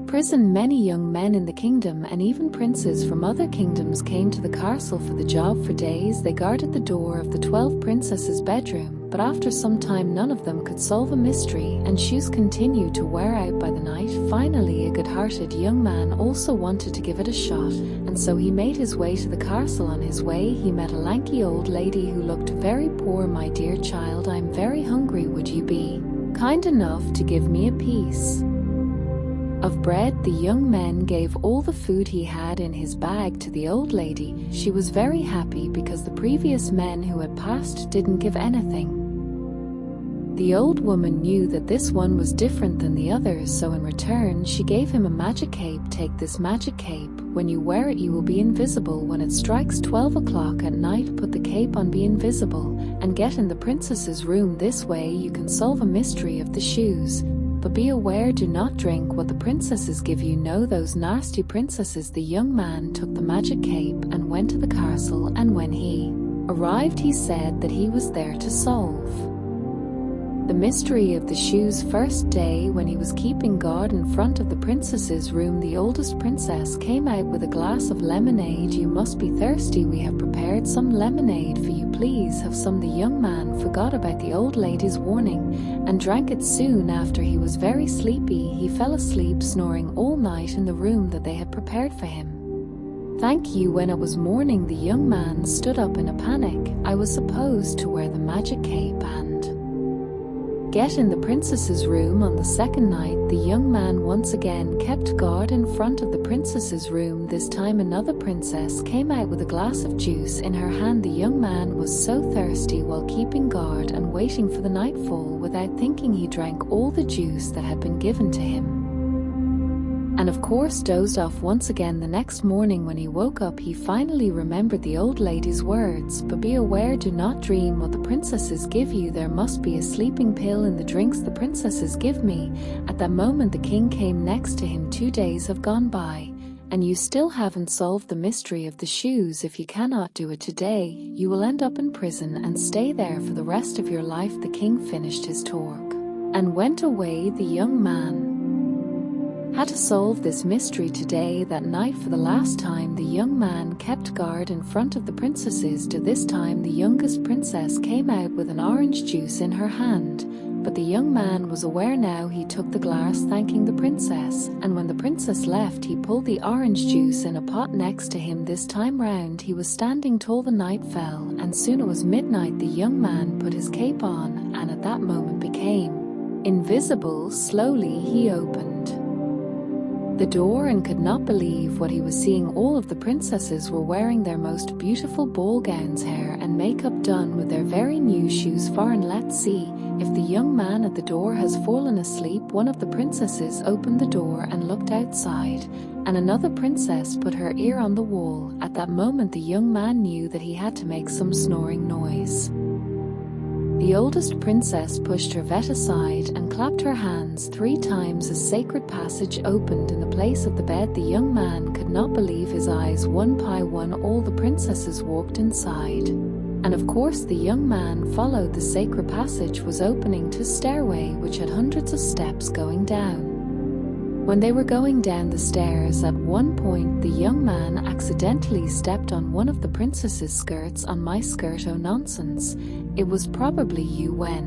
prison. Many young men in the kingdom and even princes from other kingdoms came to the castle for the job. For days they guarded the door of the 12 princesses' bedroom, but after some time none of them could solve a mystery, and shoes continued to wear out by the night. Finally a good-hearted young man also wanted to give it a shot, and so he made his way to the castle. On his way he met a lanky old lady who looked very poor. My dear child, I'm very hungry. Would you be kind enough to give me a piece of bread? The young man gave all the food he had in his bag to the old lady. She was very happy because the previous men who had passed didn't give anything. The old woman knew that this one was different than the others, so in return she gave him a magic cape. Take this magic cape. When you wear it you will be invisible. When it strikes 12 o'clock at night, put the cape on, be invisible, and get in the princess's room. This way you can solve a mystery of the shoes. But be aware, do not drink what the princesses give you. Know those nasty princesses. The young man took the magic cape and went to the castle, and when he arrived he said that he was there to solve the mystery of the shoes. First day, when he was keeping guard in front of the princess's room, the oldest princess came out with a glass of lemonade. You must be thirsty. We have prepared some lemonade for you. Please have some. The young man forgot about the old lady's warning and drank it. Soon after he was very sleepy. He fell asleep, snoring all night in the room that they had prepared for him. Thank you. When it was morning the young man stood up in a panic. I was supposed to wear the magic cape and get in the princess's room. On the second night the young man once again kept guard in front of the princess's room. This time another princess came out with a glass of juice in her hand. The young man was so thirsty while keeping guard and waiting for the nightfall. Without thinking he drank all the juice that had been given to him, and of course dozed off once again. The next morning when he woke up he finally remembered the old lady's words. But be aware, do not dream what the princesses give you. There must be a sleeping pill in the drinks the princesses give me. At that moment the king came next to him. 2 days have gone by and you still haven't solved the mystery of the shoes. If you cannot do it today you will end up in prison and stay there for the rest of your life. The king finished his talk and went away. The young man had to solve this mystery today. That night for the last time the young man kept guard in front of the princesses. To this time the youngest princess came out with an orange juice in her hand, but the young man was aware now. He took the glass thanking the princess, and when the princess left he pulled the orange juice in a pot next to him. This time round he was standing tall. The night fell and soon it was midnight. The young man put his cape on and at that moment became invisible. Slowly he opened the door and could not believe what he was seeing. All of the princesses were wearing their most beautiful ball gowns, hair and makeup done with their very new shoes. Foreign. Let's see if the young man at the door has fallen asleep. One of the princesses opened the door and looked outside, and another princess put her ear on the wall. At that moment the young man knew that he had to make some snoring noise. The oldest princess pushed her vet aside and clapped her hands 3 times. A sacred passage opened in the place of the bed. The young man could not believe his eyes. One by one all the princesses walked inside, and of course the young man followed. The sacred passage was opening to a stairway which had hundreds of steps going down. When they were going down the stairs, at one point the young man accidentally stepped on one of the princess's skirts. On my skirt? Oh nonsense, it was probably you. When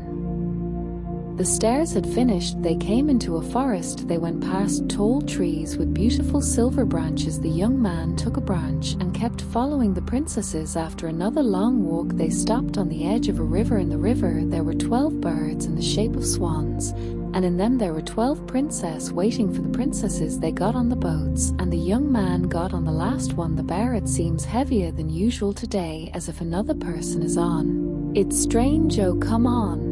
The stairs had finished, they came into a forest. They went past tall trees with beautiful silver branches. The young man took a branch and kept following the princesses. After another long walk, they stopped on the edge of a river. In the river there were 12 birds in the shape of swans, and in them there were 12 princesses waiting for the princesses. They got on the boats, and the young man got on the last one. The bear, it seems heavier than usual today, as if another person is on. It's strange, oh come on.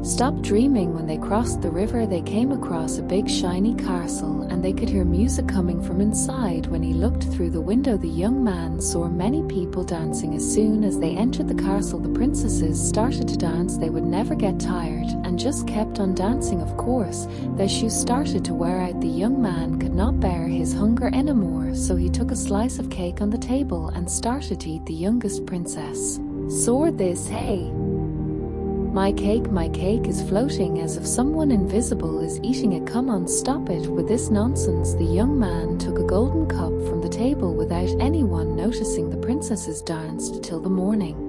Stop dreaming. When they crossed the river, they came across a big shiny castle, and they could hear music coming from inside. When he looked through the window, the young man saw many people dancing. As soon as they entered the castle, the princesses started to dance. They would never get tired and just kept on dancing. Of course, their shoes started to wear out. The young man could not bear his hunger anymore, so he took a slice of cake on the table and started to eat. The youngest princess saw this. Hey, my cake is floating as if someone invisible is eating it. Come on, stop it with this nonsense. The young man took a golden cup from the table without anyone noticing. The princesses danced till the morning.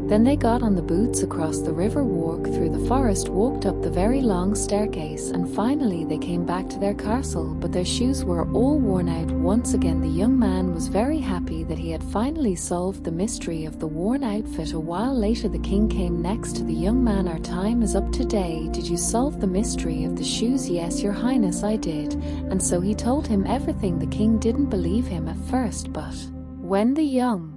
Then they got on the boots across the river, walked through the forest, walked up the very long staircase, and finally they came back to their castle, but their shoes were all worn out. Once again, the young man was very happy that he had finally solved the mystery of the worn outfit. A while later, the king came next to the young man. Our time is up today. Did you solve the mystery of the shoes? Yes, your highness, I did. And so he told him everything. The king didn't believe him at first, but when the young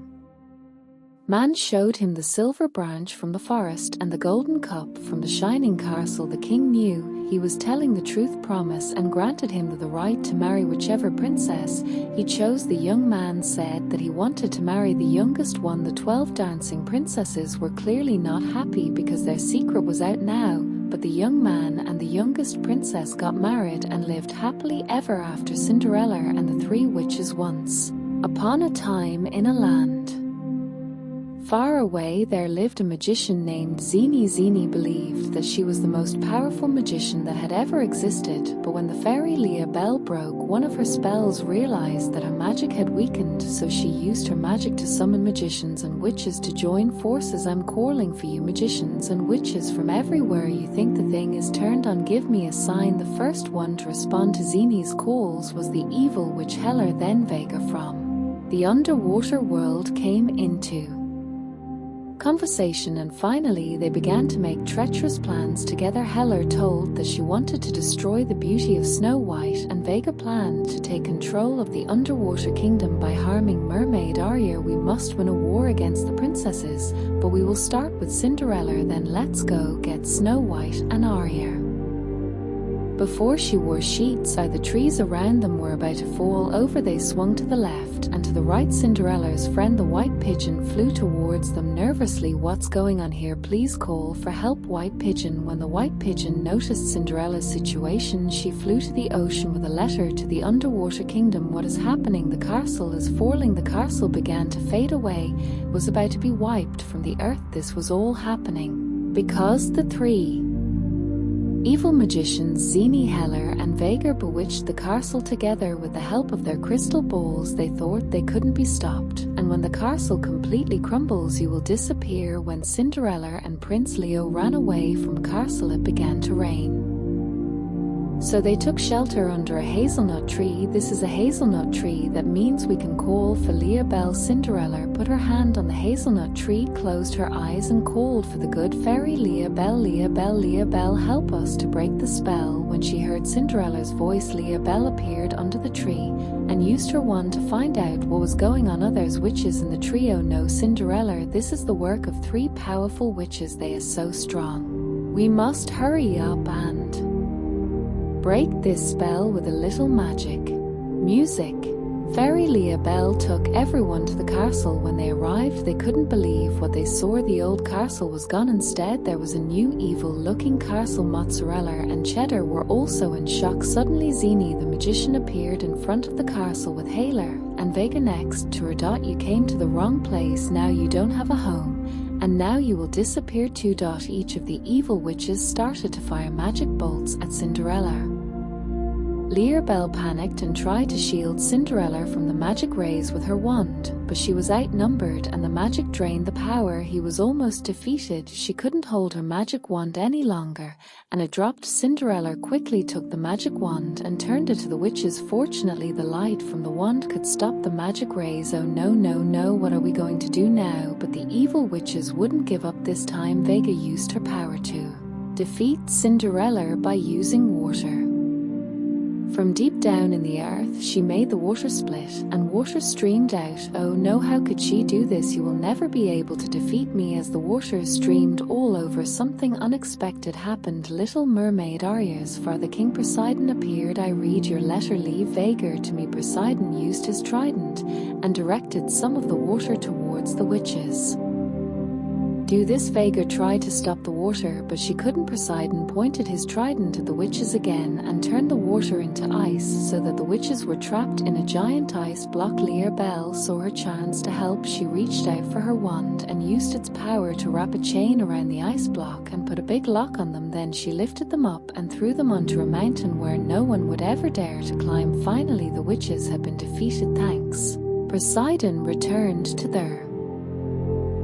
man showed him the silver branch from the forest and the golden cup from the shining castle, the king knew he was telling the truth. Promise and granted him the right to marry whichever princess he chose. The young man said that he wanted to marry the youngest one. The 12 dancing princesses were clearly not happy because their secret was out now, but the young man and the youngest princess got married and lived happily ever after. Cinderella and the 3 witches. Once upon a time, in a land far away, there lived a magician named Zini. Zini believed that she was the most powerful magician that had ever existed, but when the fairy Leah Bell broke one of her spells, realized that her magic had weakened, so she used her magic to summon magicians and witches to join forces. I'm calling for you, magicians and witches from everywhere. You think the thing is turned on? Give me a sign. The first one to respond to Zini's calls was the evil witch Heller. Then Vega from the underwater world came into conversation, and finally they began to make treacherous plans together. Heller told that she wanted to destroy the beauty of Snow White, and Vega planned to take control of the underwater kingdom by harming mermaid Arya. We must win a war against the princesses, but we will start with Cinderella, then let's go get Snow White and Arya before she wore sheets. The trees around them were about to fall over. They swung to the left and to the right. Cinderella's friend the white pigeon flew towards them nervously. What's going on here? Please call for help, white pigeon. When the white pigeon noticed Cinderella's situation, she flew to the ocean with a letter to the underwater kingdom. What is happening? The castle is falling. The castle began to fade away, was about to be wiped from the earth. This was all happening because the 3 evil magicians Zini, Heller and Vega bewitched the castle together with the help of their crystal balls. They thought they couldn't be stopped, and when the castle completely crumbles, you will disappear. When Cinderella and Prince Leo ran away from castle, it began to rain. So they took shelter under a hazelnut tree. This is a hazelnut tree, that means we can call for Leah Bell. Cinderella put her hand on the hazelnut tree, closed her eyes and called for the good fairy Leah Bell. Leah Bell, Leah Bell, help us to break the spell. When she heard Cinderella's voice, Leah Bell appeared under the tree and used her wand to find out what was going on. Others witches in the trio know Cinderella. This is the work of 3 powerful witches. They are so strong. We must hurry up and break this spell with a little magic. Music. Fairy Leah Bell took everyone to the castle. When they arrived, they couldn't believe what they saw. The old castle was gone. Instead, there was a new evil-looking castle. Mozzarella and Cheddar were also in shock. Suddenly, Zini the magician appeared in front of the castle with Heller and Vega next to her. You came to the wrong place. Now you don't have a home, and now you will disappear too. Each of the evil witches started to fire magic bolts at Cinderella. Bluebeard panicked and tried to shield Cinderella from the magic rays with her wand, but she was outnumbered and the magic drained the power. He was almost defeated. She couldn't hold her magic wand any longer, and it dropped. Cinderella quickly took the magic wand and turned it to the witches. Fortunately, the light from the wand could stop the magic rays. Oh no, no, no, what are we going to do now? But the evil witches wouldn't give up this time. Vega used her power to defeat Cinderella by using water. From deep down in the earth, she made the water split, and water streamed out. Oh no, how could she do this? You will never be able to defeat me. As the water streamed all over, something unexpected happened. Little mermaid arias for the king. Poseidon appeared. I read your letter, leave Vega to me. Poseidon used his trident and directed some of the water towards the witches. Do this. Vega tried to stop the water, but she couldn't. Poseidon pointed his trident at the witches again and turned the water into ice, so that the witches were trapped in a giant ice block. Bluebeard saw her chance to help. She reached out for her wand and used its power to wrap a chain around the ice block and put a big lock on them. Then she lifted them up and threw them onto a mountain where no one would ever dare to climb. Finally, the witches had been defeated. Thanks. Poseidon returned to their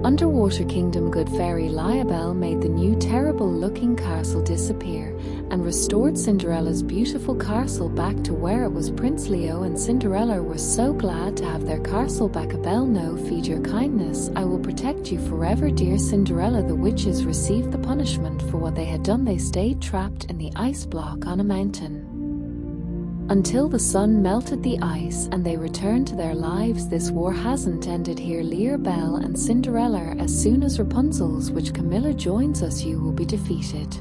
underwater kingdom. Good fairy Bluebeard made the new terrible-looking castle disappear and restored Cinderella's beautiful castle back to where it was. Prince Leo and Cinderella were so glad to have their castle back. Belle, no, feed your kindness. I will protect you forever, dear Cinderella. The witches received the punishment for what they had done. They stayed trapped in the ice block on a mountain until the sun melted the ice and they returned to their lives. This war hasn't ended here. Bluebeard and Cinderella. As soon as Rapunzel's witch Camilla joins us, you will be defeated.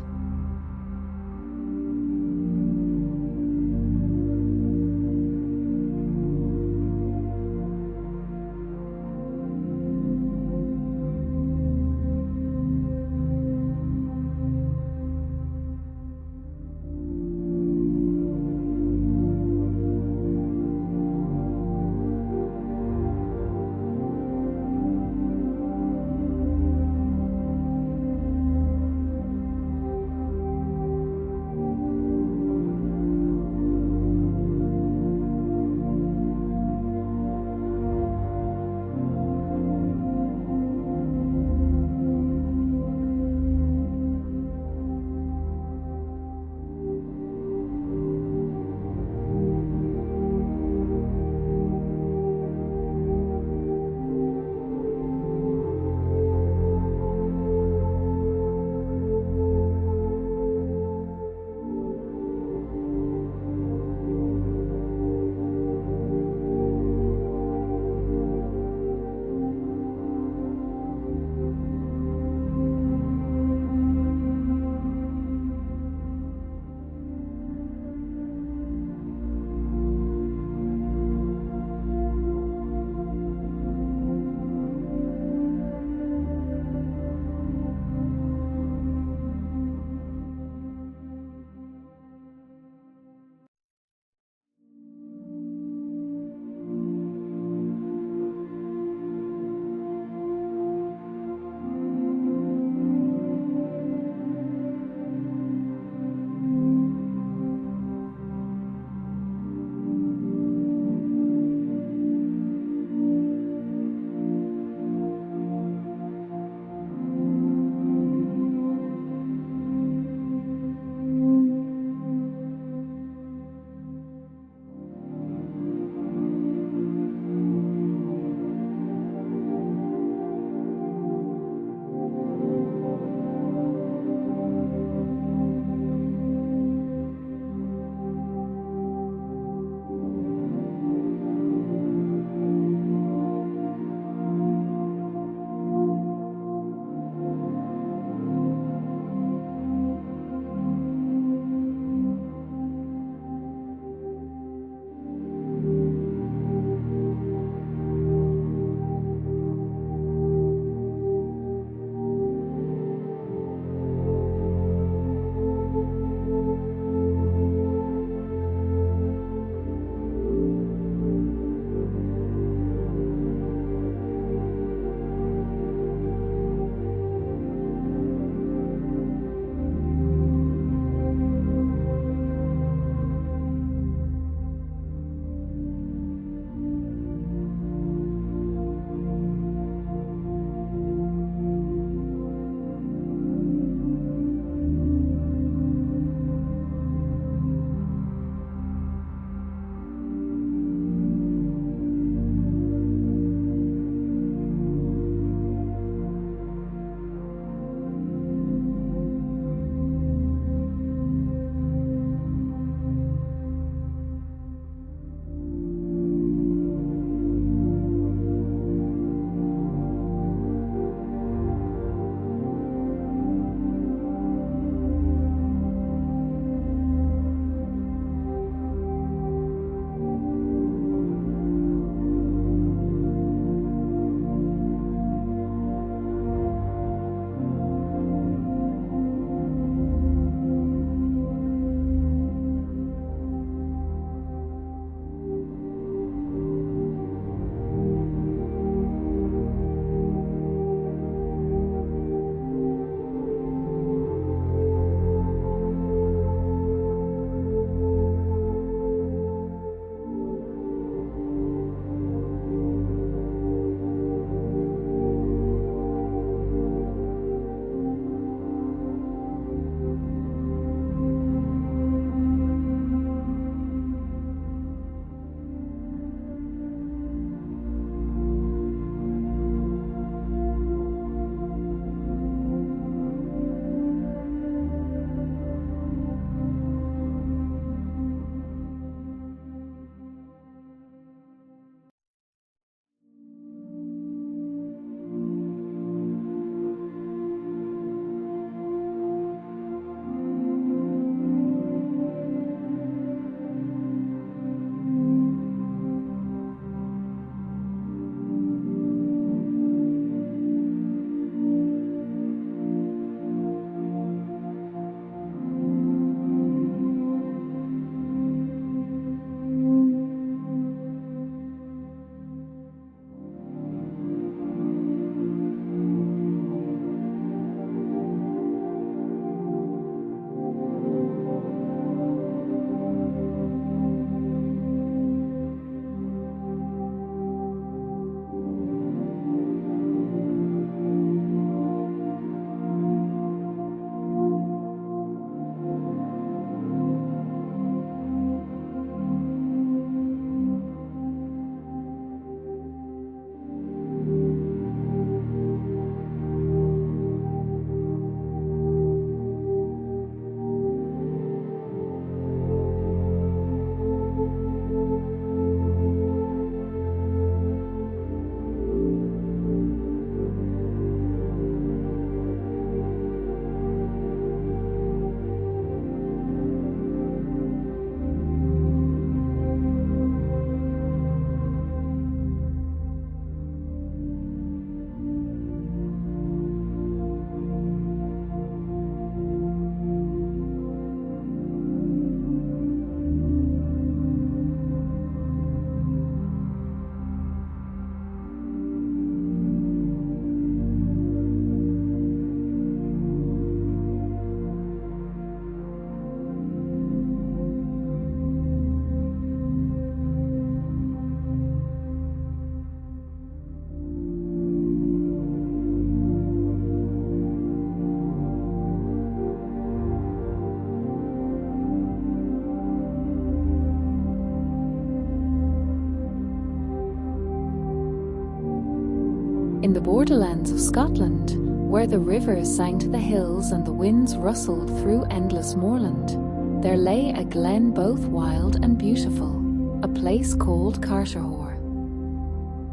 In the borderlands of Scotland, where the rivers sang to the hills and the winds rustled through endless moorland, there lay a glen both wild and beautiful, a place called Carterhaugh.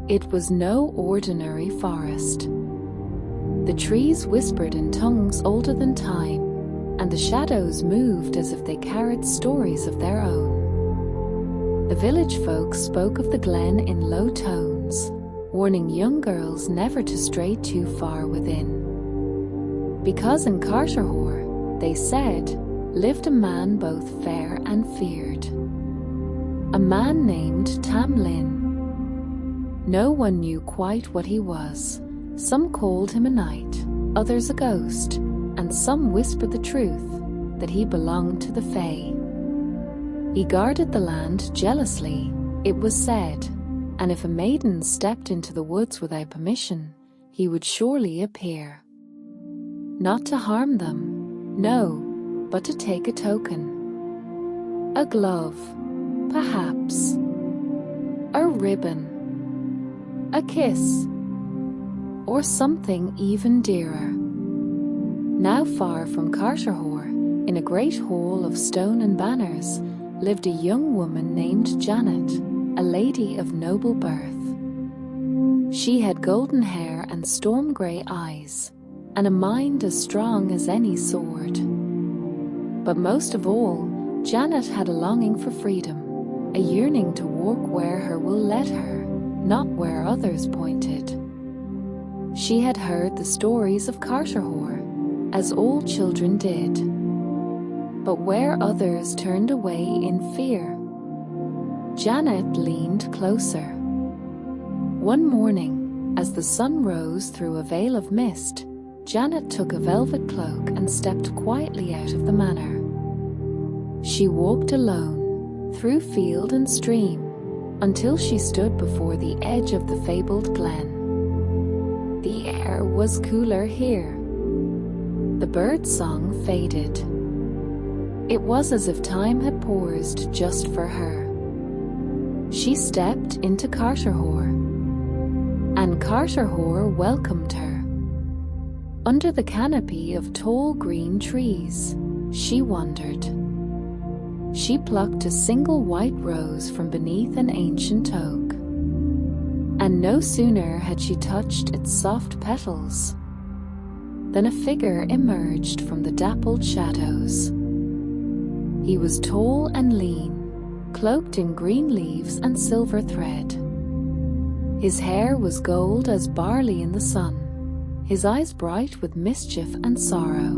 It was no ordinary forest. The trees whispered in tongues older than time, and the shadows moved as if they carried stories of their own. The village folk spoke of the glen in low tones, warning young girls never to stray too far within. Because in Carterhaugh, they said, lived a man both fair and feared. A man named Tam Lin. No one knew quite what he was. Some called him a knight, others a ghost, and some whispered the truth, that he belonged to the Fae. He guarded the land jealously, it was said, and if a maiden stepped into the woods without permission, he would surely appear. Not to harm them, no, but to take a token. A glove, perhaps. A ribbon. A kiss. Or something even dearer. Now far from Carterhaugh, in a great hall of stone and banners, lived a young woman named Janet, a lady of noble birth. She had golden hair and storm-grey eyes, and a mind as strong as any sword. But most of all, Janet had a longing for freedom, a yearning to walk where her will led her, not where others pointed. She had heard the stories of Carterhaugh, as all children did. But where others turned away in fear, Janet leaned closer. One morning, as the sun rose through a veil of mist, Janet took a velvet cloak and stepped quietly out of the manor. She walked alone, through field and stream, until she stood before the edge of the fabled glen. The air was cooler here. The bird song faded. It was as if time had paused just for her. She stepped into Carterhaugh, and Carterhaugh welcomed her. Under the canopy of tall green trees, she wandered. She plucked a single white rose from beneath an ancient oak, and no sooner had she touched its soft petals than a figure emerged from the dappled shadows. He was tall and lean, cloaked in green leaves and silver thread. His hair was gold as barley in the sun, his eyes bright with mischief and sorrow.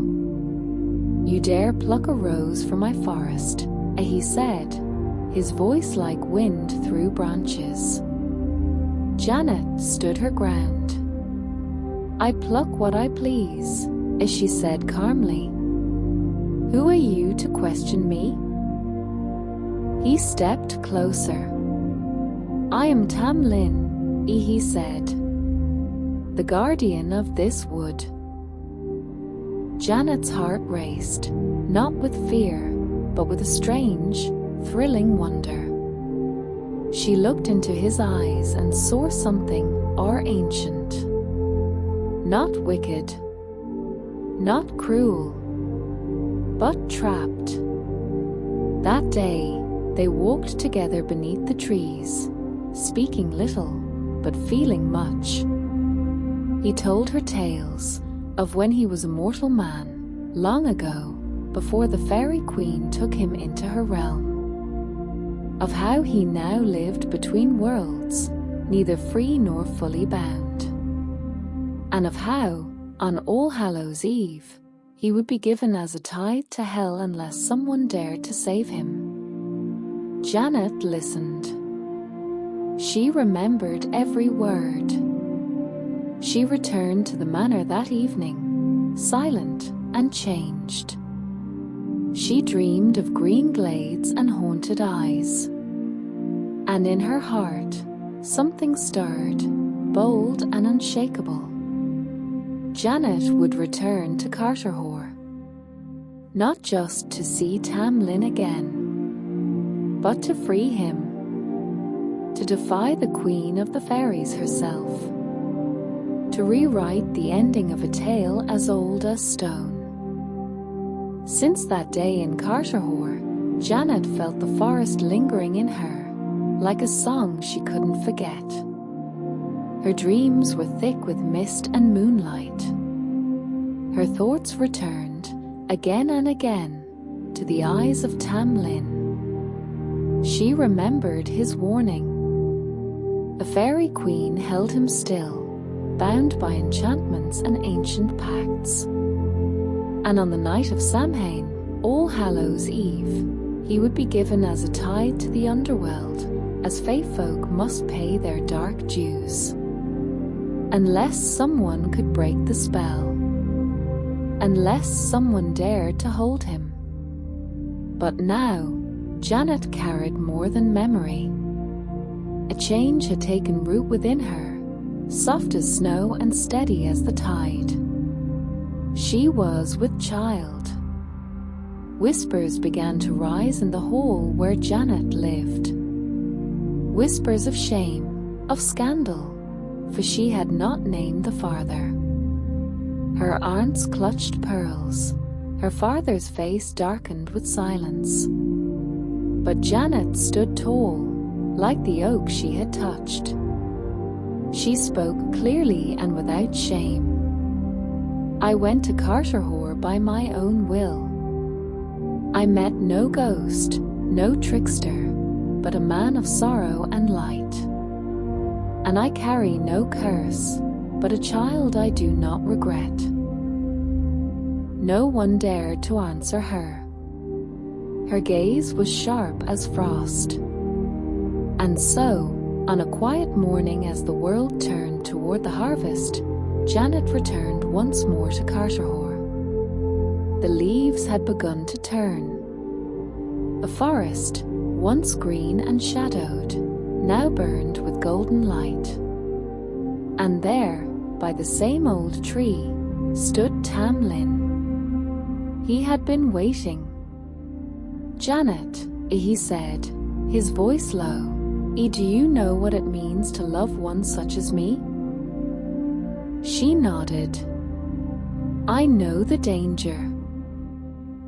"You dare pluck a rose from my forest," he said, his voice like wind through branches. Janet stood her ground. "I pluck what I please," she said calmly. "Who are you to question me?" He stepped closer. "I am Tam Lin," he said, "the guardian of this wood." Janet's heart raced, not with fear, but with a strange, thrilling wonder. She looked into his eyes and saw something ancient. Not wicked, not cruel, but trapped. That day, they walked together beneath the trees, speaking little, but feeling much. He told her tales of when he was a mortal man, long ago, before the fairy queen took him into her realm. Of how he now lived between worlds, neither free nor fully bound. And of how, on All Hallows' Eve, he would be given as a tithe to hell unless someone dared to save him. Janet listened. She remembered every word. She returned to the manor that evening, silent and changed. She dreamed of green glades and haunted eyes. And in her heart, something stirred, bold and unshakable. Janet would return to Carterhaugh, not just to see Tam Lin again, but to free him, to defy the Queen of the Fairies herself, to rewrite the ending of a tale as old as stone. Since that day in Carterhore, Janet felt the forest lingering in her, like a song she couldn't forget. Her dreams were thick with mist and moonlight. Her thoughts returned, again and again, to the eyes of Tam Lin. She remembered his warning. A fairy queen held him still, bound by enchantments and ancient pacts. And on the night of Samhain, All Hallows' Eve, he would be given as a tithe to the underworld, as fae folk must pay their dark dues. Unless someone could break the spell. Unless someone dared to hold him. But now, Janet carried more than memory. A change had taken root within her, soft as snow and steady as the tide. She was with child. Whispers began to rise in the hall where Janet lived. Whispers of shame, of scandal, for she had not named the father. Her aunts clutched pearls, her father's face darkened with silence. But Janet stood tall, like the oak she had touched. She spoke clearly and without shame. I went to Carterhore by my own will. I met no ghost, no trickster, but a man of sorrow and light. And I carry no curse, but a child I do not regret. No one dared to answer her. Her gaze was sharp as frost. And so, on a quiet morning as the world turned toward the harvest, Janet returned once more to Carterhore. The leaves had begun to turn. The forest, once green and shadowed, now burned with golden light. And there, by the same old tree, stood Tam Lin. He had been waiting. "Janet," he said, his voice low, "do you know what it means to love one such as me?" She nodded. "I know the danger.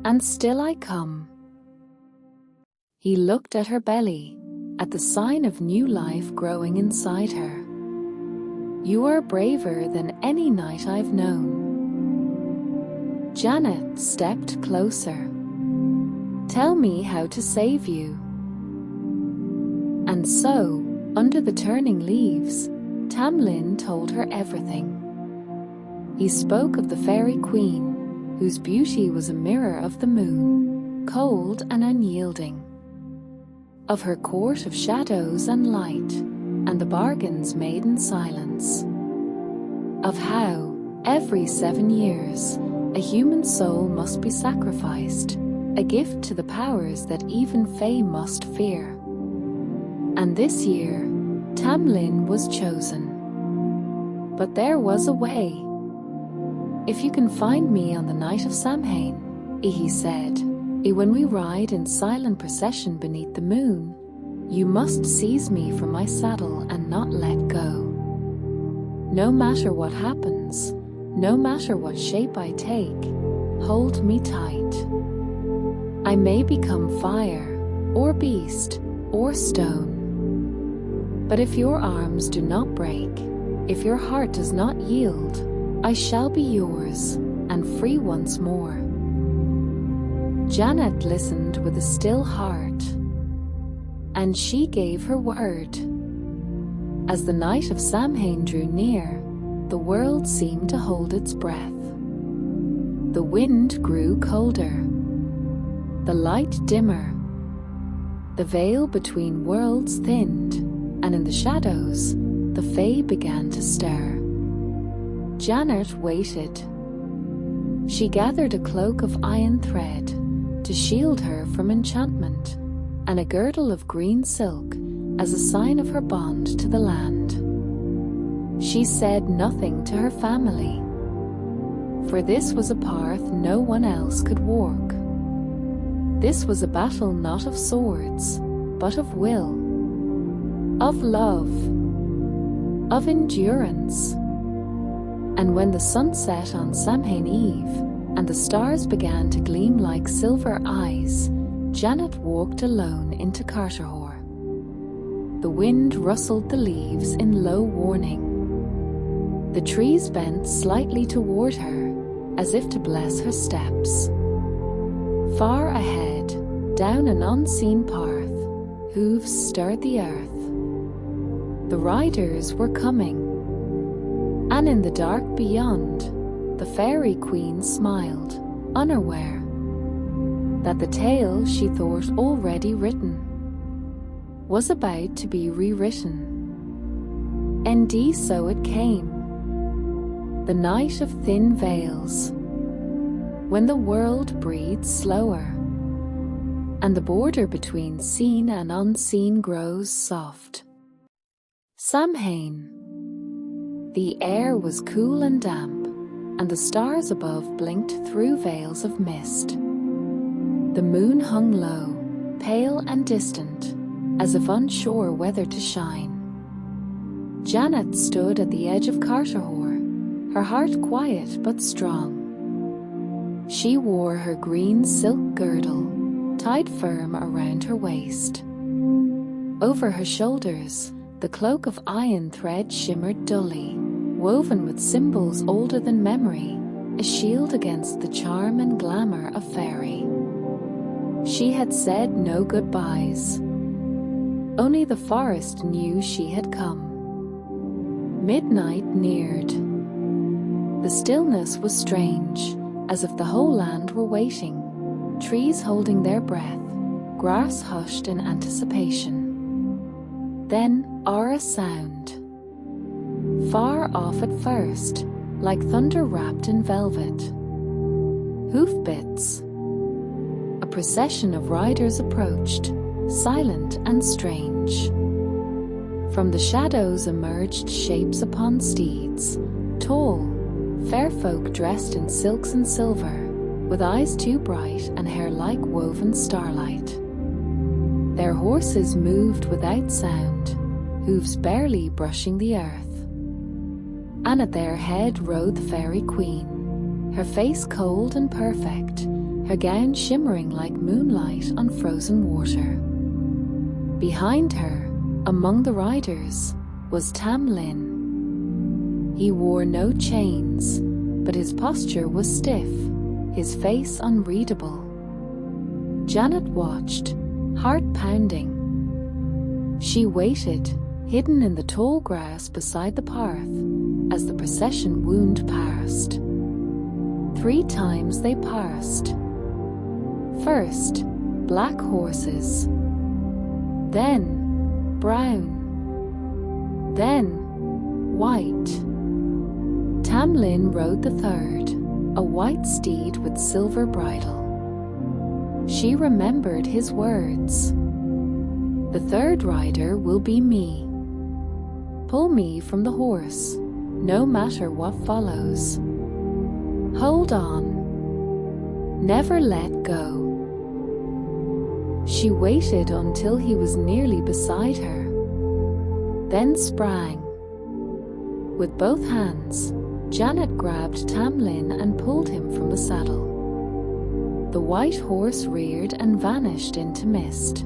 And still I come." He looked at her belly, at the sign of new life growing inside her. "You are braver than any knight I've known." Janet stepped closer. "Tell me how to save you." And so, under the turning leaves, Tam Lin told her everything. He spoke of the fairy queen, whose beauty was a mirror of the moon, cold and unyielding. Of her court of shadows and light, and the bargains made in silence. Of how, every 7 years, a human soul must be sacrificed, a gift to the powers that even fae must fear. And this year, Tam Lin was chosen. But there was a way. "If you can find me on the night of Samhain," he said, "when we ride in silent procession beneath the moon, you must seize me from my saddle and not let go. No matter what happens, no matter what shape I take, hold me tight. I may become fire, or beast, or stone. But if your arms do not break, if your heart does not yield, I shall be yours, and free once more." Janet listened with a still heart, and she gave her word. As the night of Samhain drew near, the world seemed to hold its breath. The wind grew colder, the light dimmer, the veil between worlds thinned, and in the shadows, the fae began to stir. Janet waited. She gathered a cloak of iron thread to shield her from enchantment, and a girdle of green silk as a sign of her bond to the land. She said nothing to her family, for this was a path no one else could walk. This was a battle not of swords, but of will, of love, of endurance. And when the sun set on Samhain Eve, and the stars began to gleam like silver eyes, Janet walked alone into Carterhaugh. The wind rustled the leaves in low warning. The trees bent slightly toward her, as if to bless her steps. Far ahead, down an unseen path, hooves stirred the earth. The riders were coming, and in the dark beyond, the Fairy Queen smiled, unaware that the tale she thought already written was about to be rewritten. Indeed, so it came. The night of thin veils, when the world breathes slower, and the border between seen and unseen grows soft. Samhain. The air was cool and damp, and the stars above blinked through veils of mist. The moon hung low, pale and distant, as if unsure whether to shine. Janet stood at the edge of Carterhaugh, her heart quiet but strong. She wore her green silk girdle, tied firm around her waist. Over her shoulders, the cloak of iron thread shimmered dully, woven with symbols older than memory, a shield against the charm and glamour of fairy. She had said no goodbyes. Only the forest knew she had come. Midnight neared. The stillness was strange, as if the whole land were waiting, trees holding their breath, grass hushed in anticipation. Then, a sound. Far off at first, like thunder wrapped in velvet. Hoofbeats. A procession of riders approached, silent and strange. From the shadows emerged shapes upon steeds, tall, fair folk dressed in silks and silver, with eyes too bright and hair like woven starlight. Their horses moved without sound, hooves barely brushing the earth. And at their head rode the Fairy Queen, her face cold and perfect, her gown shimmering like moonlight on frozen water. Behind her, among the riders, was Tam Lin. He wore no chains, but his posture was stiff, his face unreadable. Janet watched, heart pounding. She waited, hidden in the tall grass beside the path, as the procession wound past. 3 times they passed. First, black horses. Then, brown. Then, white. Tam Lin rode the third, a white steed with silver bridle. She remembered his words. The third rider will be me. Pull me from the horse, no matter what follows. Hold on. Never let go. She waited until he was nearly beside her, then sprang. With both hands, Janet grabbed Tam Lin and pulled him from the saddle. The white horse reared and vanished into mist.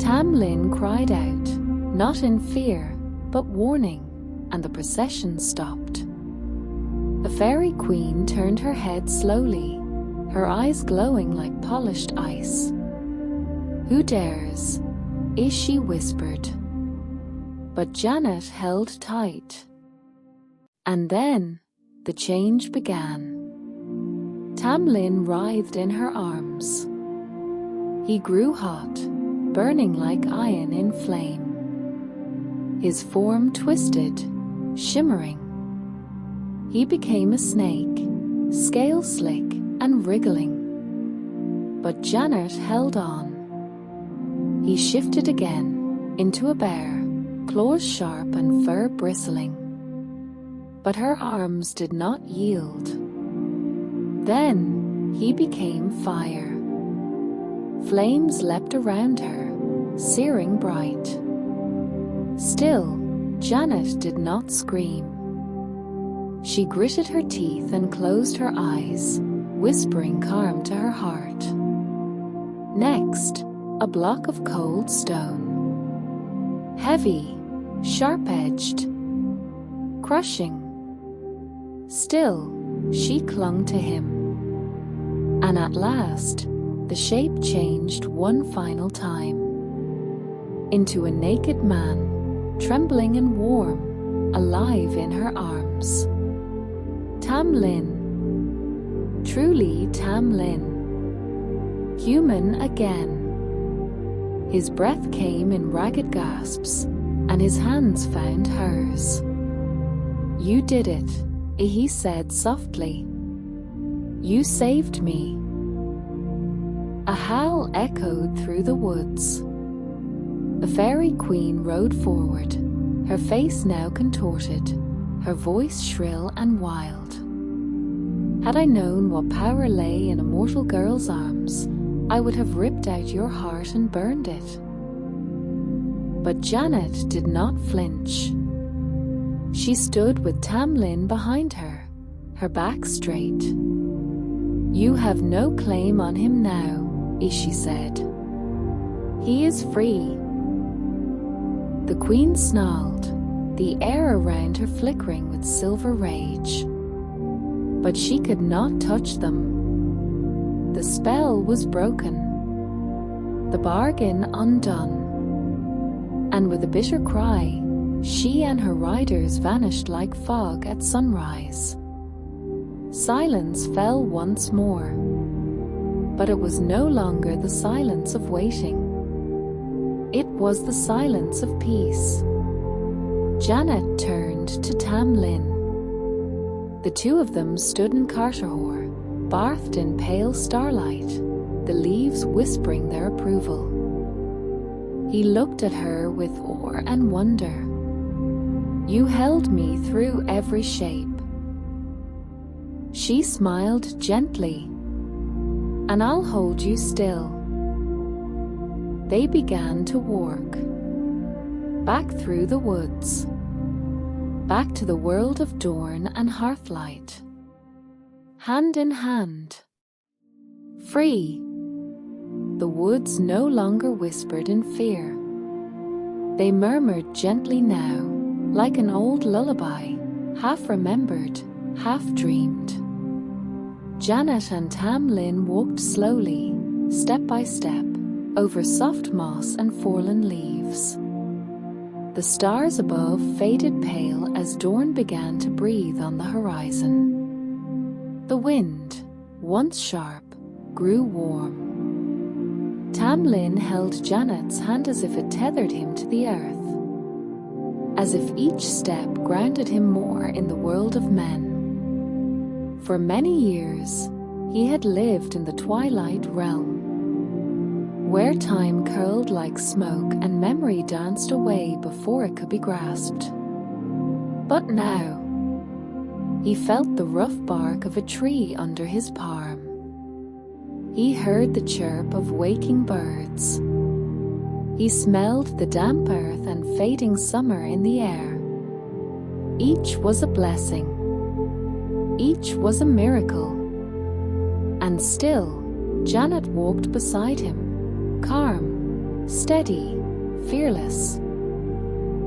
Tam Lin cried out, not in fear, but warning, and the procession stopped. The Fairy Queen turned her head slowly, her eyes glowing like polished ice. Who dares? She whispered. But Janet held tight. And then, the change began. Tam Lin writhed in her arms. He grew hot, burning like iron in flame. His form twisted, shimmering. He became a snake, scale slick and wriggling. But Janet held on. He shifted again, into a bear, claws sharp and fur bristling. But her arms did not yield. Then he became fire. Flames leapt around her, searing bright. Still, Janet did not scream. She gritted her teeth and closed her eyes, whispering calm to her heart. Next, a block of cold stone. Heavy, sharp-edged, crushing. Still, she clung to him. And at last, the shape changed one final time. Into a naked man, trembling and warm, alive in her arms. Tam Lin. Truly Tam Lin. Human again. His breath came in ragged gasps, and his hands found hers. You did it, he said softly. You saved me. A howl echoed through the woods. The fairy queen rode forward, her face now contorted, her voice shrill and wild. Had I known what power lay in a mortal girl's arms, I would have ripped out your heart and burned it. But Janet did not flinch. She stood with Tam Lin behind her, her back straight. You have no claim on him now, she said. He is free. The queen snarled, the air around her flickering with silver rage. But she could not touch them. The spell was broken, the bargain undone. And with a bitter cry, she and her riders vanished like fog at sunrise. Silence fell once more, but it was no longer the silence of waiting. It was the silence of peace. Janet turned to Tam Lin. The two of them stood in Carterhore, bathed in pale starlight, the leaves whispering their approval. He looked at her with awe and wonder. You held me through every shape. She smiled gently. And I'll hold you still. They began to walk. Back through the woods. Back to the world of dawn and hearthlight. Hand in hand. Free. The woods no longer whispered in fear. They murmured gently now, like an old lullaby, half remembered, half dreamed. Janet and Tam Lin walked slowly, step by step, over soft moss and fallen leaves. The stars above faded pale as dawn began to breathe on the horizon. The wind, once sharp, grew warm. Tam Lin held Janet's hand as if it tethered him to the earth, as if each step grounded him more in the world of men. For many years, he had lived in the twilight realm, where time curled like smoke and memory danced away before it could be grasped. But now, he felt the rough bark of a tree under his palm. He heard the chirp of waking birds. He smelled the damp earth and fading summer in the air. Each was a blessing. Each was a miracle. And still, Janet walked beside him, calm, steady, fearless.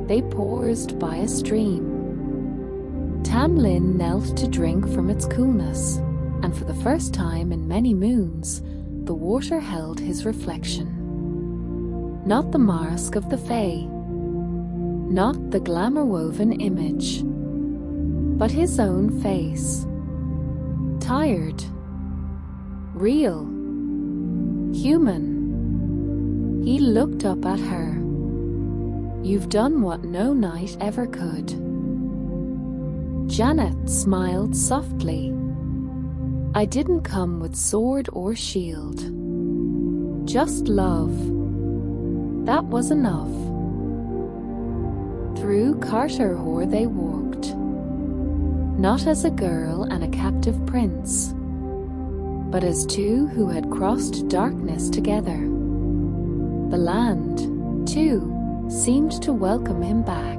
They paused by a stream. Tam Lin knelt to drink from its coolness, and for the first time in many moons, the water held his reflection. Not the mask of the Fae, not the glamour-woven image, but his own face. Tired, real, human. He looked up at her. You've done what no knight ever could. Janet smiled softly. I didn't come with sword or shield. Just love. That was enough. Through Carterhore they walked, not as a girl and a captive prince, but as two who had crossed darkness together. The land, too, seemed to welcome him back.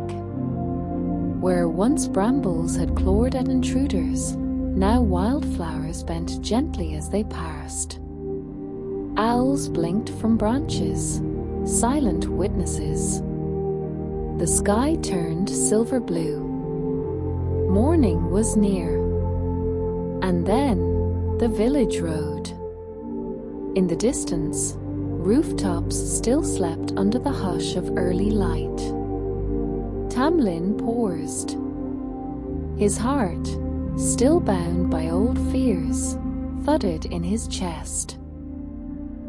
Where once brambles had clawed at intruders, now wildflowers bent gently as they passed. Owls blinked from branches, silent witnesses. The sky turned silver blue. Morning was near. And then, the village road. In the distance, rooftops still slept under the hush of early light. Tam Lin paused. His heart, still bound by old fears, thudded in his chest.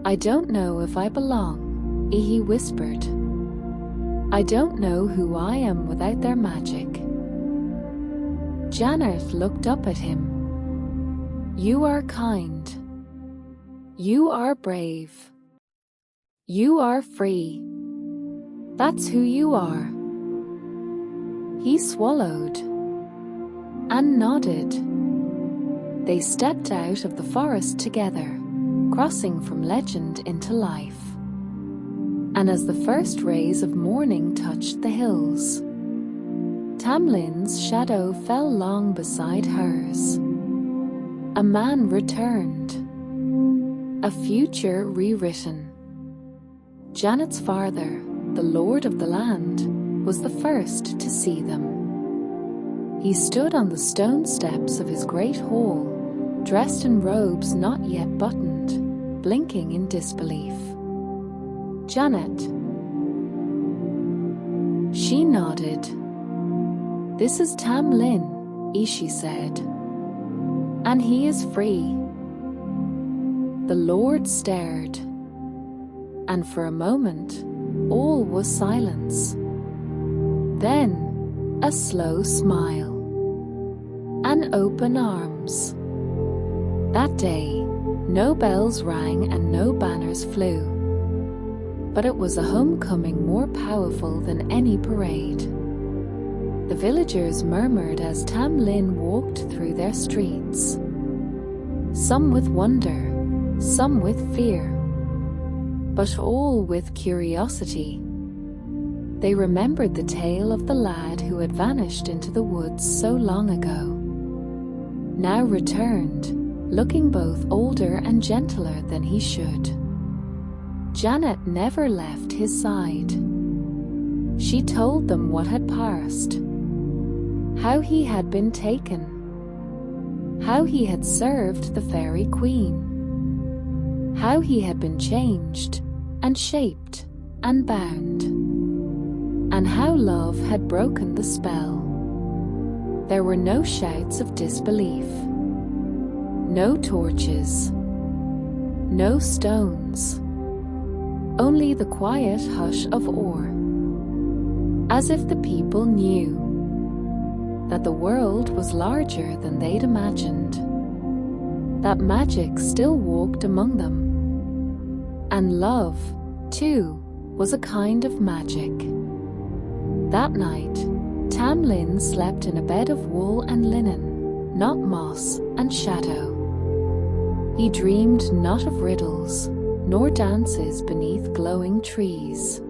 "I don't know if I belong," he whispered. "I don't know who I am without their magic." Janet looked up at him. "You are kind. You are brave. You are free. That's who you are." He swallowed and nodded. They stepped out of the forest together, crossing from legend into life. And as the first rays of morning touched the hills, Tam Lin's shadow fell long beside hers. A man returned. A future rewritten. Janet's father, the lord of the land, was the first to see them. He stood on the stone steps of his great hall, dressed in robes not yet buttoned, blinking in disbelief. "Janet." She nodded. "This is Tam Lin," she said. "And he is free." The Lord stared, and for a moment, all was silence. Then, a slow smile, and open arms. That day, no bells rang and no banners flew. But it was a homecoming more powerful than any parade. The villagers murmured as Tam Lin walked through their streets. Some with wonder, some with fear, but all with curiosity. They remembered the tale of the lad who had vanished into the woods so long ago. Now returned, looking both older and gentler than he should. Janet never left his side. She told them what had passed, how he had been taken, how he had served the fairy queen, how he had been changed and shaped and bound, and how love had broken the spell. There were no shouts of disbelief, no torches, no stones, only the quiet hush of awe, as if the people knew that the world was larger than they'd imagined, that magic still walked among them, and love, too, was a kind of magic. That night, Tam Lin slept in a bed of wool and linen, not moss and shadow. He dreamed not of riddles, nor dances beneath glowing trees,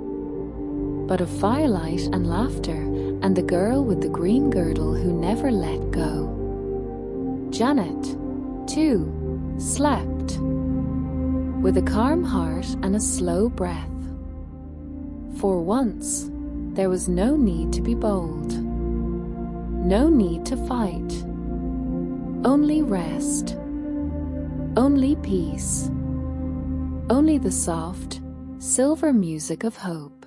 but of firelight and laughter and the girl with the green girdle who never let go. Janet, too, slept, with a calm heart and a slow breath. For once, there was no need to be bold, no need to fight, only rest, only peace, only the soft, silver music of hope.